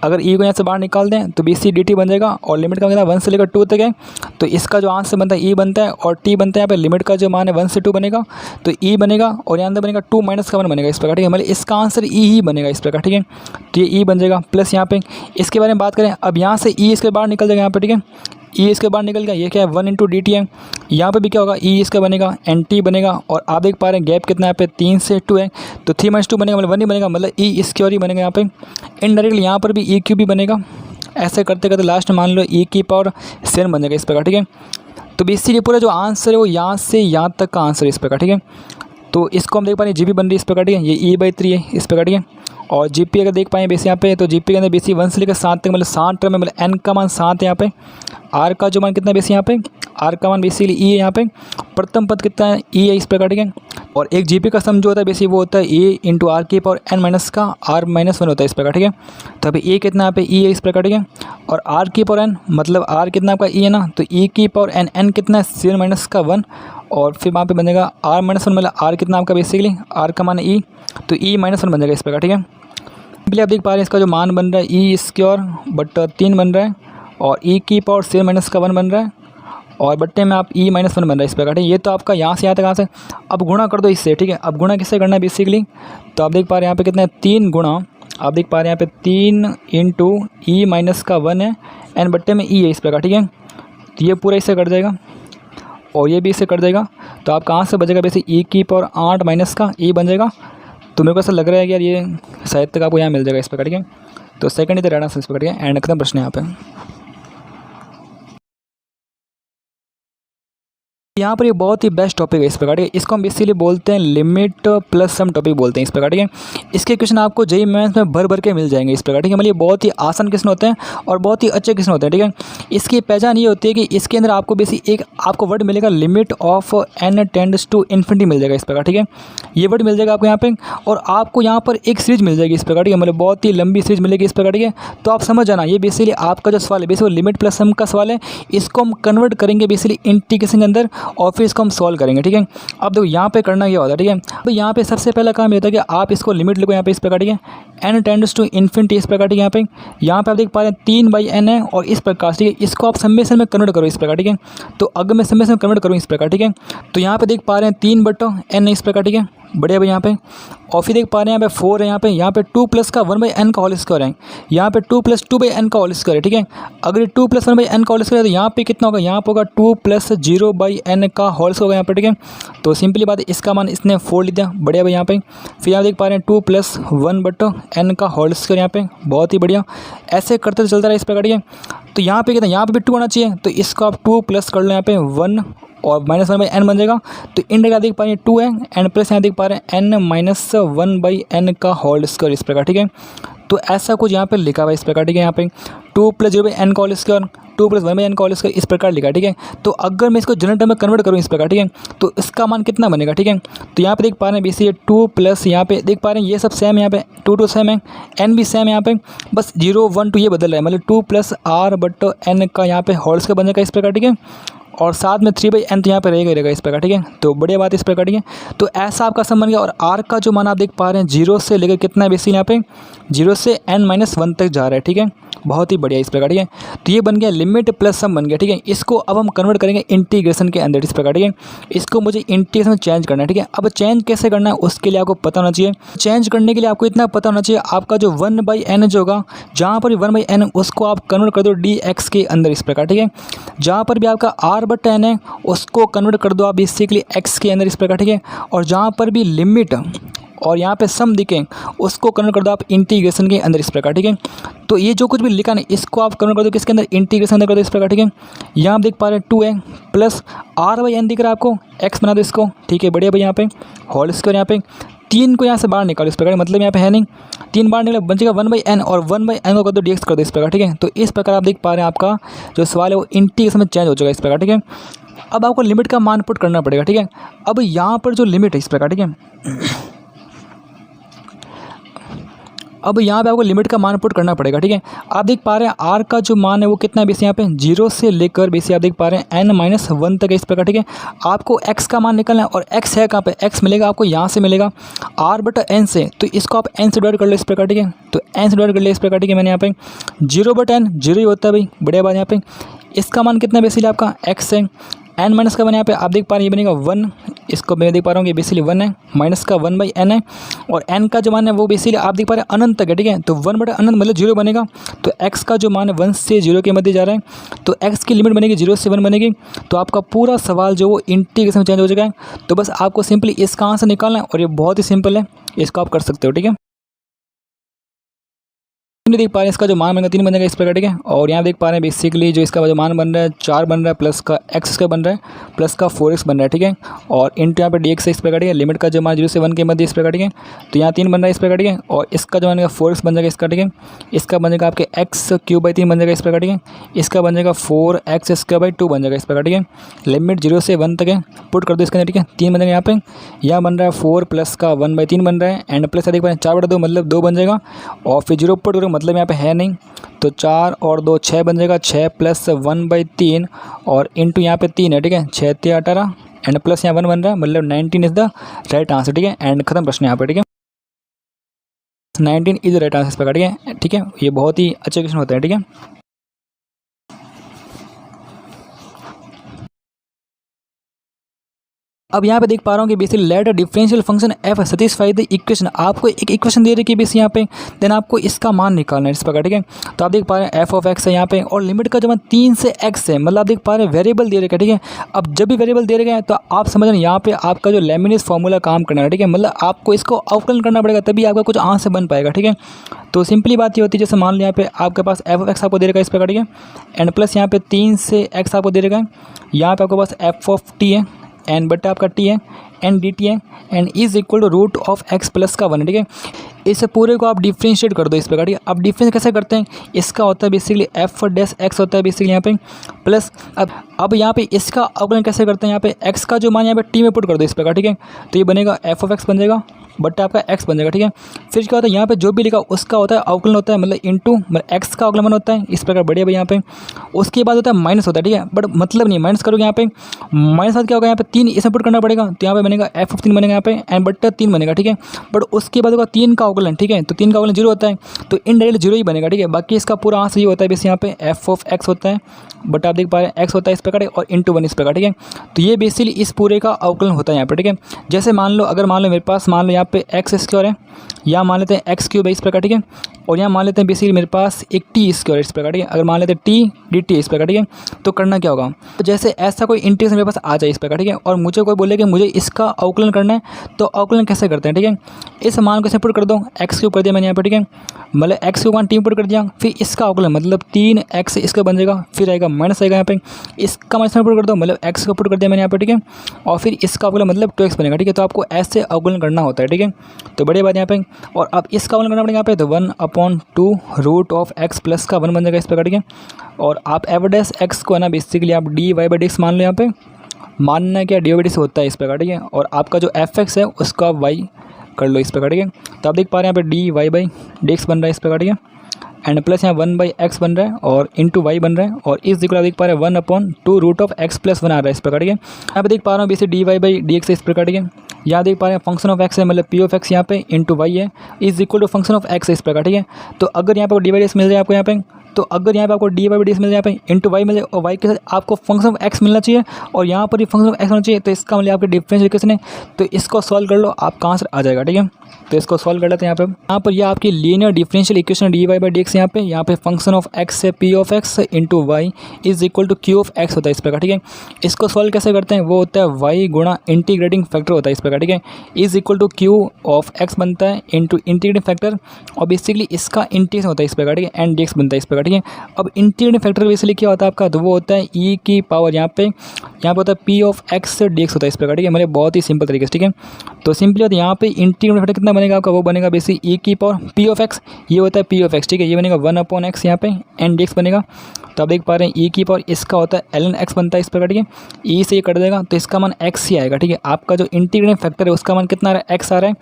अगर e को यहाँ से बाहर निकाल दें तो बेसिकली dt बन जाएगा, और लिमिट का कितना 1 से लेकर 2 तक है, तो इसका जो आंसर बनता है e बनता है, और t बनता है यहाँ पे लिमिट का जो मान है 1 से 2 बनेगा, तो e बनेगा, और यहाँ अंदर बनेगा 2 - 1 बनेगा इस प्रकार, ठीक है, मतलब इसका आंसर e ही बनेगा इस प्रकार, ठीक है। तो ये e बन जाएगा प्लस यहाँ पे इसके बारे में बात करें, अब यहाँ से e इसके बाहर निकल जाएगा यहाँ पे, ठीक है, e इसके बाहर निकल गया, ये क्या है 1 × dt है, यहाँ पे भी क्या होगा e इसका बनेगा एंड t बनेगा, और आप देख पा रहे हैं गैप कितना है यहाँ पे 3 से 2 है, तो 3 - 2 बनेगा मतलब 1 ही बनेगा, मतलब e इसकी और ही बनेगा यहाँ पे इनडायरेक्टली, यहाँ पर भी e³ भी बनेगा। ऐसे करते करते लास्ट मान लो e की पावर 7 बन जाएगा इस प्रकार, ठीक है। तो बेसिकली पूरा जो आंसर है वो यहाँ से यहाँ तक का आंसर है इस प्रकार, ठीक है। तो इसको हम देख पा रहे हैं GB बन रही है इस प्रकार, ठीक है, ये e/3 है इस प्रकार, ठीक है। और GP अगर देख पाएँ बेस यहाँ पे, तो GP के अंदर बेसी 1 से लेकर 7 तक मतलब 7 टर्म है, मतलब n का मान 7 है यहाँ पे, r का जो मान कितना बेसी यहाँ पे, r का मान बेसिकली e है यहाँ पे, प्रथम पद कितना है e है इस प्रकार, ठीक है। और एक GP का सम जो होता है बेसिकली वो होता है a × r की पावर n माइनस का r-1 होता है इस प्रकार, ठीक है। तो अभी a कितना यहाँ पे e है इस प्रकार, ठीक है, और r की पावर n मतलब r कितना आपका e है ना, तो e की पावर n कितना है 7 - 1, और फिर वहाँ पे बनेगा r-1 मतलब r कितना आपका बेसिकली r का मान e, तो e - 1 बन जाएगा इस प्रकार, ठीक है। सिंपली आप देख पा रहे हैं इसका जो मान बन रहा है e² बन रहा है, और e की पावर 7 - 1 बन रहा है, और बट्टे में आप e - 1 बन रहा है इस प्रकार, ठीक है। ये तो आपका यहाँ से यहाँ तक आ सकता। अब गुणा कर दो इससे, ठीक है। अब गुणा किससे करना है बेसिकली, तो आप देख पा रहे हैं यहाँ पे कितना है 3 गुणा, आप देख पा रहे हैं यहाँ पे 3 × e - 1 है एन बट्टे में e है इस प्रकार, ठीक है। तो ये पूरा इससे कट जाएगा और ये भी इससे कट जाएगा, तो आप कहाँ से बचेगा वैसे e की पावर 8 - का e बन जाएगा। तो मेरे को ऐसा लग रहा है कि यार ये शायद तक आपको यहाँ मिल जाएगा इस प्रकार, ठीक है। तो सेकंड इधर रहना इस प्रकार, ठीक है। एंड खत्म प्रश्न यहाँ पे। यहाँ पर ये बहुत ही बेस्ट टॉपिक है इस प्रकार, ठीक है। इसको हम बेसिकली बोलते हैं लिमिट प्लस सम टॉपिक बोलते हैं इस प्रकार, ठीक है। इसके क्वेश्चन आपको जेईई मेंस में भर भर के मिल जाएंगे इस प्रकार, ठीक है। मतलब ये बहुत ही आसान क्वेश्चन होते हैं और बहुत ही अच्छे क्वेश्चन होते हैं, ठीक है। इसकी पहचान ये होती है कि इसके अंदर आपको बेसिक एक आपको वर्ड मिलेगा limit of n tends to infinity मिल जाएगा इस प्रकार, ठीक है। ये वर्ड मिल जाएगा आपको यहाँ पे, और आपको यहाँ पर एक सीरीज मिल जाएगी इस प्रकार, ठीक है। मतलब बहुत ही लंबी सीरीज मिलेगी इस प्रकार, ठीक है। तो आप समझ जाना ये बेसिकली आपका जो सवाल है बेसिकली लिमिट प्लस सम का सवाल है। इसको हम कन्वर्ट करेंगे बेसिकली इंटीग्रेशन के अंदर और फिर इसको हम सॉल्व करेंगे, ठीक है। अब देखो यहाँ पे करना क्या होता है, ठीक है। तो यहाँ पे सबसे पहला काम ये होता है कि आप इसको लिमिट लिखो यहाँ पे इस प्रकार, ठीक है। n टेंड्स टू इन्फिनिटी इस प्रकार, ठीक है। यहाँ पे आप देख पा रहे हैं 3/n है और इस प्रकार, ठीक है। इसको आप समेशन में कन्वर्ट करो इस प्रकार, ठीक है। तो अगर मैं समेशन में कन्वर्ट करूँ इस प्रकार, ठीक है, तो यहाँ पे देख पा रहे हैं 3/n इस प्रकार, ठीक है। बढ़िया भाई यहाँ पे। और फिर देख पा रहे हैं यहाँ पे 4 है, यहाँ पे 2 प्लस का 1/n का होल स्क्वायर है, यहाँ पे 2 प्लस 2/n का होल स्क्वायर है, ठीक है। अगर 2 प्लस 1/n का होल स्क्वायर है तो यहाँ पे कितना होगा, यहाँ पे होगा 2 प्लस 0/n का होल स्क्वायर होगा यहाँ पे, ठीक है। तो सिंपली बात है, इसका मान इसने 4 लिख दिया, बढ़िया भाई यहाँ पे। फिर यहाँ देख पा रहे हैं 2 प्लस 1/n का होल स्क्वायर यहाँ पे, बहुत ही बढ़िया। ऐसे करते तो चलता रहा इस प्रकार, ठीक है। तो यहाँ पे कितना, यहाँ पे भी 2 आना चाहिए, तो इसको आप 2 प्लस कर लो यहाँ पे 1 और -1/n बन जाएगा। तो इंडेक्स देख पा रहे हैं 2 है, एन प्लस यहाँ देख पा रहे हैं n-1/n का होल स्क्वायर इस प्रकार, ठीक है। तो ऐसा कुछ यहाँ पे लिखा हुआ है इस प्रकार, ठीक है। यहाँ पे 2 प्लस 0/n का होल स्क्वायर, 2 प्लस 1/n का होल स्क्वायर इस प्रकार लिखा, ठीक है। तो अगर मैं इसको जनरल टर्म में कन्वर्ट करूँ इस प्रकार, ठीक है, तो इसका मान कितना बनेगा, ठीक है। तो यहाँ पे देख पा रहे हैं बेसिकली 2 प्लस यहाँ पे देख पा रहे हैं ये सब सेम, यहाँ पे 2 सेम है, n भी सेम है यहाँ पे, बस 0 1 2 ये बदल रहा है, मतलब 2 प्लस r/n का यहाँ पे होल स्क्वायर बन जाएगा इस प्रकार, ठीक है। और साथ में 3/n तो यहाँ पे रहेगा इस प्रकार, ठीक है। तो बढ़िया बात इस प्रकार, ठीक है। तो ऐसा आपका सम बन गया। और r का जो मान आप देख पा रहे हैं 0 से लेकर कितना है बेसिकली यहाँ पे 0 से n-1 तक जा रहा है, ठीक है। बहुत ही बढ़िया इस प्रकार, ठीक है। तो ये बन गया लिमिट प्लस सम बन गया, ठीक है। इसको अब हम कन्वर्ट करेंगे इंटीग्रेशन के अंदर इस प्रकार, ठीक है। इसको मुझे इंटीग्रेशन में चेंज करना है, ठीक है। अब चेंज कैसे करना है उसके लिए आपको पता होना चाहिए। चेंज करने के लिए आपको इतना पता होना चाहिए, आपका जो 1/n जो होगा, जहाँ पर भी 1/n उसको आप कन्वर्ट कर दो dx के अंदर इस प्रकार, ठीक है। जहाँ पर भी आपका r/n है उसको कन्वर्ट कर दो आप बेसिकली x के अंदर इस प्रकार, ठीक है। और जहाँ पर भी लिमिट और यहाँ पे सम दिखे उसको कन्वर्ट कर दो आप इंटीग्रेशन के अंदर इस प्रकार, ठीक है। तो ये जो कुछ भी लिखा नहीं इसको आप कन्वर्ट कर दो किसके अंदर, इंटीग्रेशन अंदर कर दो इस प्रकार, ठीक है। यहाँ आप देख पा रहे हैं 2 है प्लस r/n दिख रहा है आपको, x बना दो इसको, ठीक है। बढ़िया भाई यहाँ पे होल स्क्वायर, यहाँ पे 3 को यहाँ से बाहर निकालो इस प्रकार, मतलब यहाँ पे है नहीं, 3 बाहर निकला बचेगा 1/n और 1/n को कर दो dx कर दो इस प्रकार, ठीक है। तो इस प्रकार आप देख पा रहे हैं आपका जो सवाल है वो इंटीग्रेशन में चेंज हो जाएगा इस प्रकार, ठीक है। अब आपको लिमिट का मान पुट करना पड़ेगा, ठीक है। अब यहाँ पर जो लिमिट है इस प्रकार, ठीक है, अब यहाँ पे आपको लिमिट का मान पुट करना पड़ेगा, ठीक है। आप देख पा रहे हैं r का जो मान है वो कितना है बेसिक यहाँ पे 0 से लेकर बेसिक आप देख पा रहे हैं n-1 तक है इस प्रकार, ठीक है। आपको x का मान निकलना है और x है कहाँ पे, x मिलेगा आपको यहाँ से मिलेगा r/n से, तो इसको आप n से डिवाइड कर लो इस प्रकार, ठीक है। तो n से डिवाइड कर लिया इस प्रकार, ठीक है। मैंने यहाँ पे 0/n 0 ही होता है भाई, बढ़िया बात। यहाँ पे इसका मान कितना है बेसिकली आपका x है, n माइनस का बने यहाँ पे आप देख पा रहे हैं ये बनेगा 1, इसको मैं देख पा रहा हूँ ये बेसिकली 1 है, माइनस का 1/n है। और n का जो मान है वो बेसिकली आप देख पा रहे हैं अनंत तक है, ठीक है। तो 1/अनंत मतलब 0 बनेगा। तो x का जो मान है 1 से 0 के मध्य जा रहा है, तो x की लिमिट बनेगी 0 से 1 बनेगी। तो आपका पूरा सवाल जो वो इंटीग्रेशन में चेंज हो जाएगा। तो बस आपको सिंपली इसका आंसर निकालना है और ये बहुत ही सिंपल है, इसको आप कर सकते हो, ठीक है। देख पा रहे हैं इसका जो मान बनेगा 3 बनेगा इस प्रकार, ठीक है। और यहाँ देख पा रहे हैं बेसिकली जो इसका जो मान बन रहा है 4 बन रहा है, प्लस का x का बन रहा है, प्लस का 4x बन रहा है, ठीक है। और इंटू यहाँ पे dx है इस प्रकार, ठीक है। लिमिट का जो मान 0 से 1 के मध्य इस प्रकार, ठीक है। तो यहाँ 3 बन रहा है इस प्रकार, ठीक है। और इसका जो बनेगा 4x बन जाएगा इसका, ठीक है। इसका बनेगा आपके x³ बन जाएगा इस प्रकार, ठीक है। इसका बन जाएगा 4x² बन जाएगा इस प्रकार, ठीक है। लिमिट 0 से 1 तक है, पुट कर दो इसके अंदर, ठीक है। 3 बन जाएगा यहाँ पे, यहाँ बन रहा है 4 प्लस का 1/3 बन रहा है, एंड प्लस देख पा रहे हैं 4/2 मतलब 2 बन जाएगा। और फिर 0 पुट करो मतलब यहाँ पे है नहीं, तो 4 और 2 6 बन जाएगा, 6 प्लस 1/3 और इंटू यहाँ पे 3 है, ठीक है। 6 × 18 एंड प्लस यहाँ 1 बन रहा है, मतलब 19 इज द राइट आंसर, ठीक है। एंड खत्म प्रश्न यहाँ पे, ठीक है। 19 इज द राइट आंसर इस प्रकार, ठीक है, ठीक है। ये बहुत ही अच्छे क्वेश्चन होते हैं, ठीक है। अब यहाँ पे देख पा रहा हूँ कि basically let a differential function F satisfy the equation, आपको एक इक्वेशन दे रही है कि बेसिक यहाँ पे, देन आपको इसका मान निकालना है इस प्रकार, ठीक है। तो आप देख पा रहे हैं f(x) है यहाँ पे, और लिमिट का जो मान 3 से x है, मतलब आप देख पा रहे हैं वेरिएबल दे रखे हैं, ठीक है। अब जब भी वेरिएबल दे रखे हैं तो आप समझ रहे हैं यहाँ पे आपका जो लेमिनिस फार्मूला काम करना है, ठीक है। मतलब आपको इसको अवकलन करना पड़ेगा तभी आपका कुछ आंसर बन पाएगा, ठीक है। तो सिंपली बात ये होती है, जैसे मान लो यहाँ पे आपके पास f(x) आपको दे रखा है इस प्रकार, ठीक है। एंड प्लस यहाँ पे 3 से x आपको दे रखा है, यहाँ पे आपके पास f(t) है, एन बटा आपका टी है, एन डी टी है, and is equal to root of X plus का 1, ठीक है। इस पूरे को आप डिफ्रेंशिएट कर दो इस प्रकार, ठीक है। अब डिफ्रेंस कैसे करते हैं, इसका होता है बेसिकली एफ डैश एक्स होता है बेसिकली यहाँ पे, प्लस अब यहाँ पे इसका अवकलन कैसे करते हैं, यहाँ पे एक्स का जो मान यहाँ पे टी में पुट कर दो इस प्रकार, ठीक है। तो ये बनेगा एफ ऑफ एक्स बन जाएगा, बट आपका एक्स बन जाएगा, ठीक है। फिर क्या होता है, यहाँ पे जो भी लिखा उसका होता है अवकलन होता है, मतलब इंटू मतलब एक्स का अवकलन होता है इस प्रकार, बढ़िया भाई यहाँ पे। उसके बाद होता है माइनस होता है, ठीक है। बट मतलब नहीं माइनस करोगे यहाँ पे, माइनस बाद क्या होगा, यहाँ पे 3 इसमें पुट करना पड़ेगा, तो यहाँ पे बनेगा, एफ ऑफ 3 बनेगा यहाँ पे एंड बट्टा 3 बनेगा, ठीक है। बट उसके बाद होगा 3 का अवकलन, ठीक है, तो 3 का अवकलन 0 होता है, तो इनडायरेक्ट 0 ही बनेगा, ठीक है। बाकी इसका पूरा आंसर ये होता है, बेसिकली यहाँ पे एफ ऑफ एक्स होता है, बट आप देख पा रहे हैं एक्स होता है इस प्रकार और इंटू 1 इस प्रकार, ठीक है। तो ये बेसिकली इस पूरे का अवकलन होता है यहाँ पे, ठीक है। जैसे मान लो, अगर मान लो मेरे पास मान लो यहाँ पे एक्स स्क्वायर है, यहाँ मान लेते हैं एक्स क्यूब है इस प्रकार, ठीक है, और यहाँ मान लेते हैं बेसिकली मेरे पास एक टी स्क्वायर इस प्रकार, ठीक है। अगर मान लेते हैं टी डी टी इस प्रकार, ठीक है, तो करना क्या होगा, तो जैसे ऐसा कोई इंटीग्रेशन मेरे पास आ जाए इस प्रकार, ठीक है, और मुझे कोई बोले कि मुझे इसका अवकलन करना है, तो अवकलन कैसे करते हैं, ठीक है। इस मान को पुट कर दो, एक्स क्यूब कर दिया मैंने यहाँ पर, ठीक है, मतलब एक्स क्यूब मान टी पुट कर दिया, फिर इसका अवकलन मतलब 3x इसका बन जाएगा, फिर आएगा माइनस आएगा यहाँ पे, इसका माइनस पुट कर दो, मतलब एक्स को पुट कर दिया मैंने यहाँ पे, ठीक है, और फिर इसका अवकलन मतलब 2x बनेगा, ठीक है। तो आपको ऐसे अवकलन करना होता है, ठीक है। तो बड़ी बात यहाँ पे, और अब इसका अवकलन करना पड़ेगा यहाँ पे, तो 1/2 रूट ऑफ एक्स प्लस का 1 बन जाएगा इस प्रकार, ठीक है। और आप एफ डैश एक्स को है ना बेसिकली आप D Y by D X मान लो, यहाँ पे मानना है क्या डी वाई बाई डी होता है इस प्रकार, ठीक है। और आपका जो एफ एक्स है उसका वाई कर लो इस प्रकार, ठीक है। तो आप देख पा रहे हैं यहाँ पे D Y by D X बन रहा है इस प्रकार, ठीक है, एंड प्लस यहाँ 1/x बन रहा है और इंटू वाई बन रहा है, और इस दिक्कत देख पा रहे हैं 1/2 रूट ऑफ एक्स प्लस 1 आ रहा है इस प्रकार, ठीक है। यहाँ पे देख पा रहा हूँ basic D Y by D X इस प्रकार, ठीक है। यहाँ देख पा रहे हैं फंक्शन ऑफ एक्स है, मतलब पी ऑफ एक्स यहाँ पे इंटू वाई है, is equal to function of X इस प्रकार, ठीक है। तो अगर यहाँ पे डी वाई डी एक्स मिल जाए आपको यहाँ पे, तो अगर यहाँ पे आपको डी वाई डी एक्स मिल जाए यहाँ पे इंटू वाई मिल जाए, और वाई के साथ आपको फंक्शन ऑफ एक्स मिलना चाहिए, और यहाँ पर भी फंक्शन ऑफ एक्स होना चाहिए, तो इसका मतलब आपके डिफरेंशियल इक्वेशन है, तो इसको सॉल्व कर लो, आपका आंसर आ जाएगा, ठीक है। तो इसको सॉल्व कर लेते हैं यहाँ पर ये आपकी linear differential equation D Y by D X यहाँ पे फंक्शन ऑफ एक्स से P of X into Y is equal to Q of X होता है इस प्रकार, ठीक है। इसको सॉल्व कैसे करते हैं, वो होता है वाई गुणा इंटीग्रेटिंग फैक्टर होता है इस प्रकार, ठीक है, is equal to Q of X बनता है इंटू इंटीग्रेटिंग फैक्टर, और बेसिकली इसका इंटीग्रेशन होता है इस प्रकार, ठीक है, एंड डी एक्स बनता है इस प्रकार, ठीक है। अब इंटीग्रेटिंग फैक्टर बेसिकली क्या होता है आपका, तो वो होता है ई की पावर यहाँ पे होता है P of x D x होता है इस प्रकार, ठीक है, मतलब बहुत ही सिंपल तरीके से, ठीक है। तो सिंपली होता है यहाँ पे इंटीग्रेटिंग फैक्टर कितना बनेगा आपका, वो बनेगा बेसिक ई की पावर पी ऑफ एक्स, ये होता है पी ऑफ एक्स, ठीक है, ये बनेगा 1/x यहाँ पे एंड डी एक्स बनेगा। तो आप देख पा रहे हैं ई की पावर इसका होता है ln x बनता है इस प्रकार, ठीक है, ई से ये कट देगा तो इसका मान x ही आएगा, ठीक है। आपका जो इंटीग्रेटिंग फैक्टर है उसका मान कितना आ रहा है, x आ रहा है,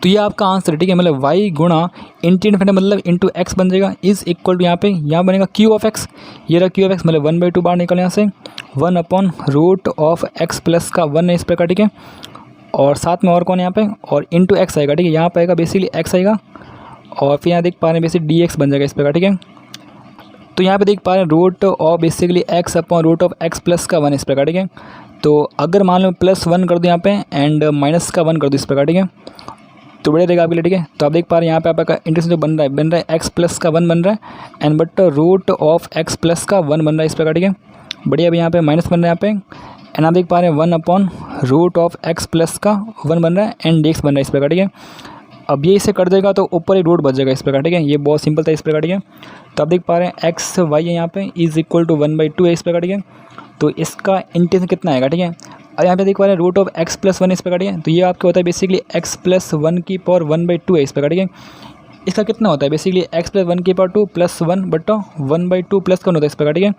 तो ये आपका आंसर है, ठीक है, मतलब y गुणा इंटीग्रेटिंग फैक्टर मतलब इंटू एक्स बन जाएगा इज इक्वल टू यहाँ बनेगा क्यू ऑफ एक्स, ये रहा क्यू ऑफ एक्स मतलब 1/2 बाहर निकल यहाँ से 1/रूट ऑफ एक्स प्लस का 1 है इस प्रकार, ठीक है, और साथ में और कौन है यहाँ पे, और इंटू एक्स आएगा, ठीक है, यहाँ पे आएगा बेसिकली एक्स आएगा, और फिर यहाँ देख पा रहे हैं बेसिक डी एक्स बन जाएगा इस प्रकार, ठीक है। तो यहाँ पे देख पा रहे हैं root of basically X upon root of X plus का 1 इस प्रकार, ठीक है। तो अगर मान लो +1 कर दो यहाँ पे एंड माइनस का 1 कर दो इस प्रकार, ठीक है, तो बढ़िया रहेगा आपके लिए, ठीक है। तो आप देख पा रहे हैं यहाँ पे आपका इंटीग्रेशन जो बन रहा है एक्स प्लस का 1 बन रहा है and but root of X plus का 1 बन रहा है इस प्रकार, ठीक है, बढ़िया। अभी यहाँ पे माइनस बन रहा है यहाँ पे एंड आप देख पा रहे हैं 1/रूट ऑफ एक्स प्लस का 1 बन रहा है एंड डी एक्स बन रहा है इस प्रकार, ठीक है। अब ये इसे कट देगा तो ऊपर ही रूट बच जाएगा इस प्रकार, ठीक है, ये बहुत सिंपल था इस प्रकार, ठीक है। तो आप देख पा रहे हैं एक्स वाई है यहाँ पे इज इक्वल टू 1/2 है इस प्रकार, ठीक है। तो इसका इंटीग्रेशन कितना आएगा, ठीक है। अब यहाँ पे देख पा रहे हैं रूट ऑफ एक्स प्लस 1 इस प्रकार, ठीक है, तो ये आपका होता है बेसिकली एक्स प्लस 1 की पावर 1/2 है इस प्रकार, ठीक है। इसका कितना होता है बेसिकली एक्स प्लस 1 की पावर 2 प्लस 1 बटा 1/2 प्लस 1 होता है इस प्रकार, ठीक है।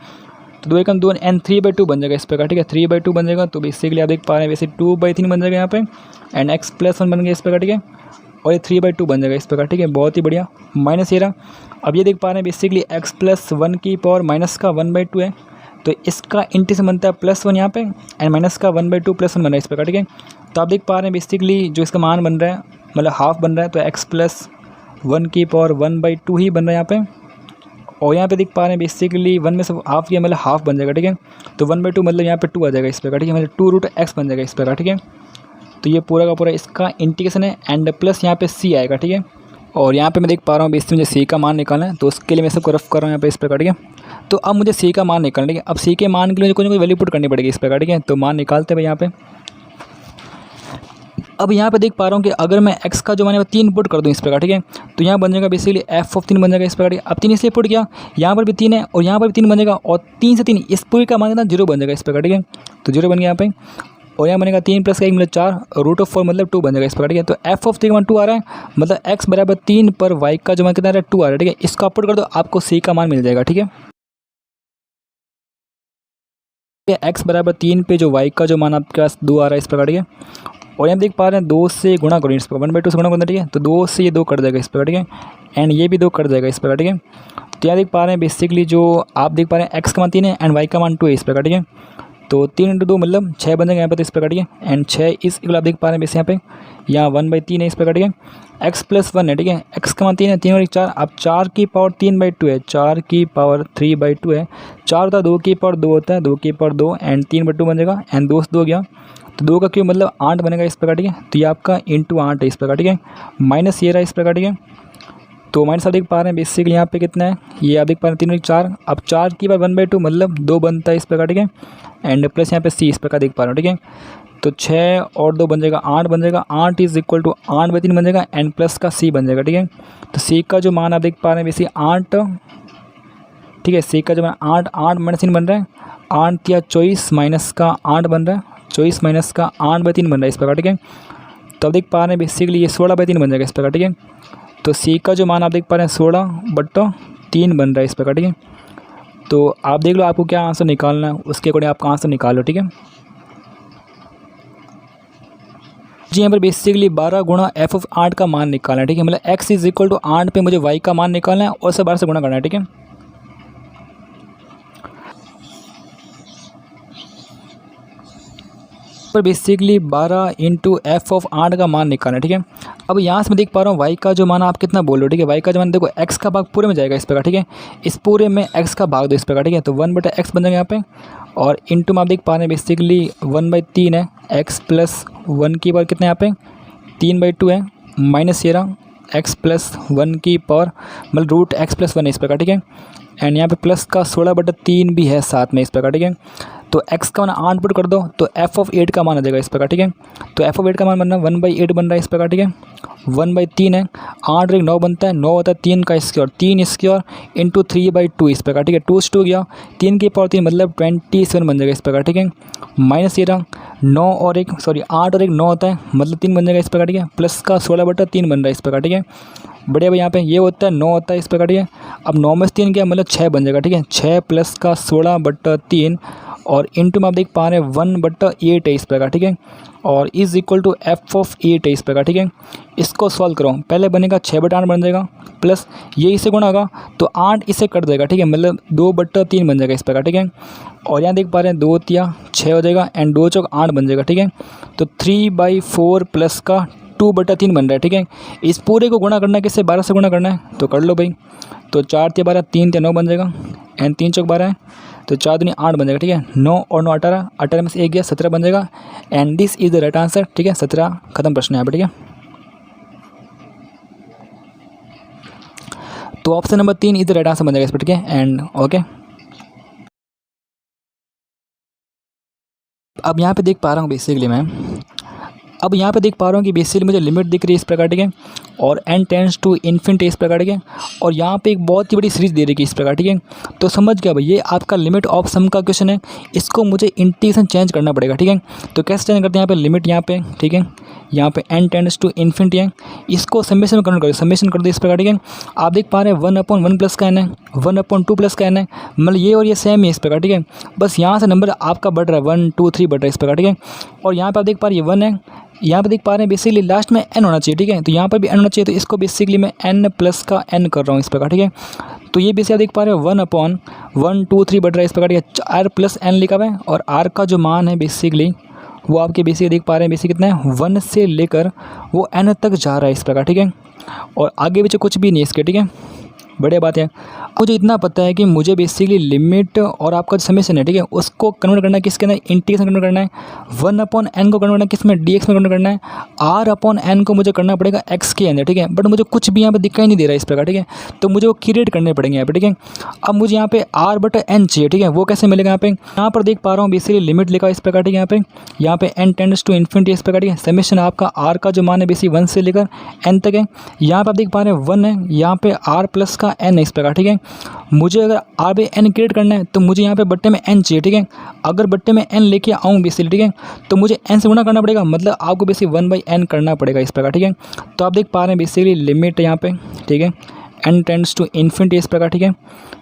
तो 2 एकम 2 एंड 3/2 बन जाएगा इस प्रकार, ठीक है, 3/2 बन जाएगा। तो बेसिकली आप देख पा रहे हैं वैसे 2/3 बन जाएगा यहाँ पे एंड एक्स प्लस 1 बन गया इस प्रकार, ठीक है, और ये 3/2 बन जाएगा इस प्रकार, ठीक है, बहुत ही बढ़िया। माइनस ये रहा, अब ये देख पा रहे हैं बेसिकली एक्स प्लस 1 की पावर माइनस का 1/2 है, तो इसका इंटीग्रेशन बनता है +1 यहाँ पे एंड माइनस का 1/2 +1 बन रहा है इस प्रकार, ठीक है। तो आप देख पा रहे हैं बेसिकली जो इसका मान बन रहा है मतलब हाफ बन रहा है, तो एक्स प्लस 1 की पावर 1/2 ही बन रहा है यहाँ पे, और यहाँ पे देख पा रहे हैं बेसिकली 1 में से हाफ किया मतलब हाफ बन जाएगा, ठीक है। तो 1/2 मतलब यहाँ पे 2 आ जाएगा इस प्रकार, ठीक है, मतलब 2 रूट एक्स बन जाएगा इस प्रकार, ठीक है। तो ये पूरा का पूरा इसका इंटीग्रेशन है एंड प्लस यहाँ पे सी आएगा, ठीक है। और यहाँ पे मैं देख पा रहा हूँ बेसिकली मुझे सी का मान निकालना है, तो उसके लिए मैं सबको रफ कर रहा हूँ यहाँ पे इस प्रकार, ठीक है। तो अब मुझे सी का मान निकालना है, अब सी के मान के लिए कोई ना कोई वैल्यू पुट करनी पड़ेगी इस प्रकार, ठीक है। तो मान निकालते हैं भाई यहाँ पे। अब यहाँ पे देख पा रहा हूँ कि अगर मैं x का जो मान है 3 पुट कर दूँ इस प्रकार, ठीक है, तो यहाँ बन जाएगा बेसिकली f ऑफ 3 बन जाएगा इस प्रकार। अब 3 इसलिए पुट किया, यहाँ पर भी 3 है और यहाँ पर भी 3 बन जाएगा, और 3 से 3 इस पूरी का मान कितना 0 बन जाएगा इस प्रकार, ठीक है। तो 0 बन गया यहाँ पे, और यहाँ बनेगा 3 + 1 मतलब 4, रूट ऑफ 4 मतलब 2 बन जाएगा इस प्रकार, ठीक है। तो f ऑफ 3 का मान 2 आ रहा है, मतलब x बराबर 3 पर y का जो मान कितना आ रहा है 2 आ रहा है, ठीक है। इसको आप पुट कर दो, आपको c का मान मिल जाएगा, ठीक है। x बराबर 3 पे जो y का जो मान आपके पास 2 आ रहा है इस प्रकार, ठीक है। और यहाँ देख पा रहे हैं 2 से गुणा करो इस प्रकार, 1/2 से गुणा करना, ठीक है। तो 2 से ये 2 कट जाएगा इस प्रकार, ठीक है, एंड ये भी 2 कट जाएगा इस प्रकार, ठीक है। तो यहाँ देख पा रहे हैं बेसिकली जो आप देख पा रहे हैं x का मान 3 है एंड y का मान 2 है इस प्रकार, ठीक है। तो 3 × 2 मतलब 6 बन जाएगा यहाँ पे, तो इस प्रकार ठीक है। एंड 6 इस इक्वल आप देख पा रहे हैं वैसे यहाँ पे, यहाँ 1/3 है इस प्रकार ठीक है। x + 1 है ठीक है, x का मान 3 है, 3 और 1 4, अब 4 की पावर 3/2 है, 4 की पावर 3/2 है, 4 होता है 2 की पावर 2 होता है, 2 की पावर 2 एंड 3/2 बन जाएगा एंड 2 से 2 गया तो 2 का क्यूब मतलब 8 बनेगा इस प्रकार ठीक है। तो ये आपका इंटू 8 है इस प्रकार ठीक है, माइनस ये रहा इस प्रकार ठीक है। तो माइनस आप देख पा रहे हैं बेसिकली यहाँ पे कितना है, ये आप देख पा रहे हैं 3 और 1 4, अब 4 की पावर 1/2 मतलब 2 बनता है इस प्रकार ठीक है। एंड प्लस यहाँ पे c इस प्रकार देख पा रहे हो ठीक है। तो 6 और 2 बन जाएगा 8 बन जाएगा, 8 इज इक्वल टू 8/3 बन जाएगा एंड प्लस का c बन जाएगा ठीक है। तो c का जो मान आप देख पा रहे हैं वैसे 8 ठीक है, c का जो मान 8 माइनस 3 बन रहा है, 8 या 24 माइनस का 8 बन रहा है, 24 माइनस का 8/3 बन रहा है इस प्रकार ठीक है। तो आप देख पा रहे हैं बेसिकली ये 16/3 बन जाएगा इस प्रकार ठीक है। तो c का जो मान आप देख पा रहे हैं 16/3 बन रहा है इस प्रकार ठीक है। तो आप देख लो आपको क्या आंसर निकालना है, उसके अकॉर्डिंग आपका आंसर निकालो ठीक है जी। यहाँ पर बेसिकली 12 गुणा f(8) का मान निकालना है ठीक है, मतलब x इज इक्वल टू 8 पे मुझे y का मान निकालना है और 12 से गुणा करना है ठीक है। पर बेसिकली 12 × f(8) का मान निकालना है ठीक है। अब यहाँ से मैं देख पा रहा हूँ y का जो मान आप कितना बोल रहे हो ठीक है, y का जो मान देखो x का भाग पूरे में जाएगा इस प्रकार ठीक है, इस पूरे में x का भाग दो इस प्रकार ठीक है। तो 1/x बन जाएगा यहाँ पे और इंटू में आप देख पा रहे हैं बेसिकली 1/3 है, x + 1 की पावर कितना है यहाँ पे 3/2 है, माइनस ये रहा x + 1 की पावर मतलब √x + 1 है इस प्रकार ठीक है। एंड यहाँ पे प्लस का 16/3 भी है साथ में इस प्रकार ठीक है। तो x का मान 8 पुट कर दो तो f(8) का मान आ जाएगा इस प्रकार ठीक है। तो f(8) का मान बनना 1/8 बन रहा है इस प्रकार ठीक है, 1/3 है, 8 और 1 9 बनता है, 9 होता है 3 का स्क्वायर, 3 स्क्वायर इंटू 3/2 इस प्रकार ठीक है, 2 से 2 गया, 3 की पावर 3 मतलब 27 बन जाएगा इस प्रकार ठीक है। माइनस ये रहा 9 और 1 सॉरी 8 और 1 9 होता है मतलब 3 बन जाएगा इस प्रकार ठीक है, प्लस का 16/3 बन रहा है इस प्रकार ठीक है। बढ़िया भाई यहाँ पे ये होता है 9 होता है इस प्रकार ठीक है। अब 9 में से 3 क्या मतलब 6 बन जाएगा ठीक है, 6 प्लस का 16/3 और इंटू में आप देख पा रहे हैं 1/8 है इस प्रकार ठीक है, और इज इक्वल टू f(8) है इस प्रकार ठीक है। इसको सॉल्व करो, पहले बनेगा 6/8 बन जाएगा प्लस ये इसे गुणा होगा तो 8 इसे कट जाएगा ठीक है, मतलब 2/3 बन जाएगा इस प्रकार ठीक है। और यहाँ देख पा रहे हैं 2 या 6 हो जाएगा एंड 2 चौक 8 बन जाएगा ठीक है। तो 3/4 प्लस का 2/3 बन रहा है ठीक है। इस पूरे को गुणा करना है किससे 12 से गुणा करना है तो कर लो भाई। तो 4 × 12 3 × 9 बन जाएगा एंड 3 चौक 12 है तो 4 दूनी 8 बन जाएगा ठीक है। 9 और 9 18, 18 में से 1 गया 17 बन जाएगा and this is the right answer ठीक है। 17 खत्म प्रश्न है यहाँ पे ठीक है। तो option number 3 is the right answer बन जाएगा इस पर ठीक है एंड ओके। अब यहाँ पे देख पा रहा हूँ बेसिकली मैं, अब यहाँ पे देख पा रहा हूँ कि बेसिकली मुझे लिमिट दिख रही है इस प्रकार ठीक है, और n टेंड्स टू इन्फिनिटी इस प्रकार ठीक है, और यहाँ पे एक बहुत ही बड़ी सीरीज दे रही है इस प्रकार ठीक है। तो समझ गया भाई ये आपका लिमिट ऑफ सम का क्वेश्चन है, इसको मुझे इंटीग्रेशन चेंज करना पड़ेगा ठीक है। तो कैसे चेंज करते हैं, यहाँ पे लिमिट यहाँ पे ठीक है, यहाँ पे n टेंड्स टू इन्फिनिटी है, इसको समेशन में कन्वर्ट करो, समेशन कर दो इस प्रकार ठीक है। आप देख पा रहे हैं 1/1 प्लस का n है, 1/2 प्लस का n है, मतलब ये और ये सेम है इस प्रकार ठीक है। बस यहाँ से नंबर आपका बढ़ रहा है 1 2 3 बढ़ रहा है इस प्रकार ठीक है। और यहाँ पे आप देख पा रहे हैं 1 है, यहाँ पे देख पा रहे हैं बेसिकली लास्ट में n होना चाहिए ठीक है, तो यहाँ पर भी n होना चाहिए, तो इसको बेसिकली मैं n प्लस का n कर रहा हूँ इस प्रकार ठीक है। तो ये बेसिकली आप देख पा रहे हो 1/1 2 3 बढ़ रहा है इस प्रकार ठीक है, r प्लस n लिखा हुआ है और r का जो मान है बेसिकली वो आपके बेसिकली देख पा रहे हैं बेसिक कितना है 1 से लेकर वो n तक जा रहा है इस प्रकार ठीक है, और आगे पीछे कुछ भी नहीं इसके ठीक है। बढ़िया बात है। मुझे इतना पता है कि मुझे बेसिकली लिमिट और आपका जो समेशन है ठीक है उसको कन्वर्ट करना है किसके अंदर, इंटीग्रेशन कन्वर्ट करना है, 1/n को कन्वर्ट करना है किसमें, dx में कन्वर्ट करना है, r/n को मुझे करना पड़ेगा x के अंदर ठीक है। बट मुझे कुछ भी यहाँ पे दिखाई नहीं दे रहा है इस प्रकार ठीक है, तो मुझे वो क्रिएट करने पड़ेंगे यहाँ पे ठीक है। अब मुझे यहाँ पे r/n चाहिए ठीक है, वो कैसे मिलेगा, यहाँ पर देख पा रहा हूँ बेसिकली लिमिट लिखा इस प्रकार ठीक है, यहाँ पे n टेंड्स टू इन्फिनिटी इस प्रकार ठीक है, समेशन आपका r का जो मान है बेसिक 1 से लेकर n तक है, यहाँ पे आप देख पा रहे हैं 1 है, यहाँ पे r प्लस का n है इस प्रकार ठीक है। मुझे अगर r पे n क्रिएट करना है तो मुझे यहाँ पे बट्टे में n चाहिए ठीक है, अगर बट्टे में n लेके आऊँ बेसिकली ठीक है तो मुझे n से गुणा करना पड़ेगा, मतलब आपको बेसिक 1/n करना पड़ेगा इस प्रकार ठीक है। तो आप देख पा रहे हैं बेसिकली लिमिट यहाँ पे ठीक है n टेंड्स टू इन्फिनिटी इस प्रकार ठीक है,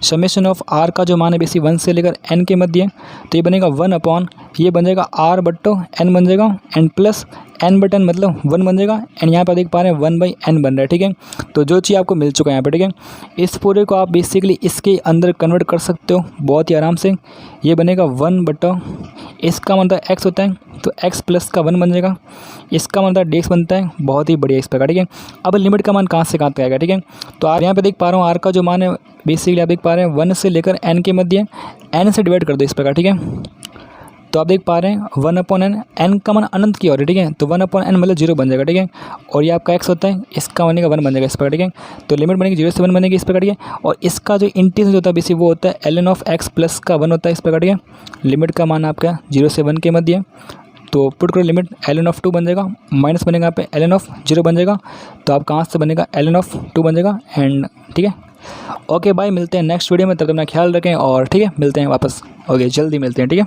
समेशन ऑफ r का जो मान है बेसिक 1 से लेकर n के मध्य, तो ये बनेगा 1/, ये बन जाएगा r/n बन जाएगा एंड प्लस n/n मतलब 1 बन जाएगा एंड यहाँ पर देख पा रहे हैं 1/n बन रहा है, ठीक है। तो जो चीज़ आपको मिल चुका है यहाँ पे, ठीक है। इस पूरे को आप बेसिकली इसके अंदर कन्वर्ट कर सकते हो बहुत ही आराम से। ये बनेगा 1/, इसका मतलब x होता है तो x प्लस का 1 बन जाएगा, इसका मतलब dx बनता है। बहुत ही बढ़िया इस प्रकार, ठीक है। अब लिमिट का मान कहाँ से कहाँ तक आएगा, ठीक है। तो आप यहाँ पे देख पा रहे हो r का जो मान है बेसिकली आप देख पा रहे हैं 1 से लेकर n के मध्य, n से डिवाइड कर दो इस प्रकार, ठीक है। तो आप देख पा रहे हैं 1/n, n का मान अनंत की ओर है, ठीक है। तो 1/n मतलब 0 बन जाएगा, ठीक है। और ये आपका x होता है, इसका बनेगा 1 बन जाएगा इस प्रकार, ठीक है। तो लिमिट बनेगी 0 से 1 बनेगी इस प्रकार, ठीक है। और इसका जो इंटीग्रल होता है बेसिक वो होता है ln ऑफ x प्लस का 1 होता है इस प्रकार, ठीक है। लिमिट का मान आपका 0 से 1 के मध्य है। तो पुट करो लिमिट ln ऑफ 2 बन जाएगा, माइनस बनेगा यहाँ पे ln ऑफ 0 बन जाएगा। तो आप कहाँ से बनेगा ln ऑफ 2 बन जाएगा एंड ठीक है। ओके बाय, मिलते हैं नेक्स्ट वीडियो में, तब तक अपना ख्याल रखें और ठीक है मिलते हैं वापस। ओके जल्दी मिलते हैं, ठीक है।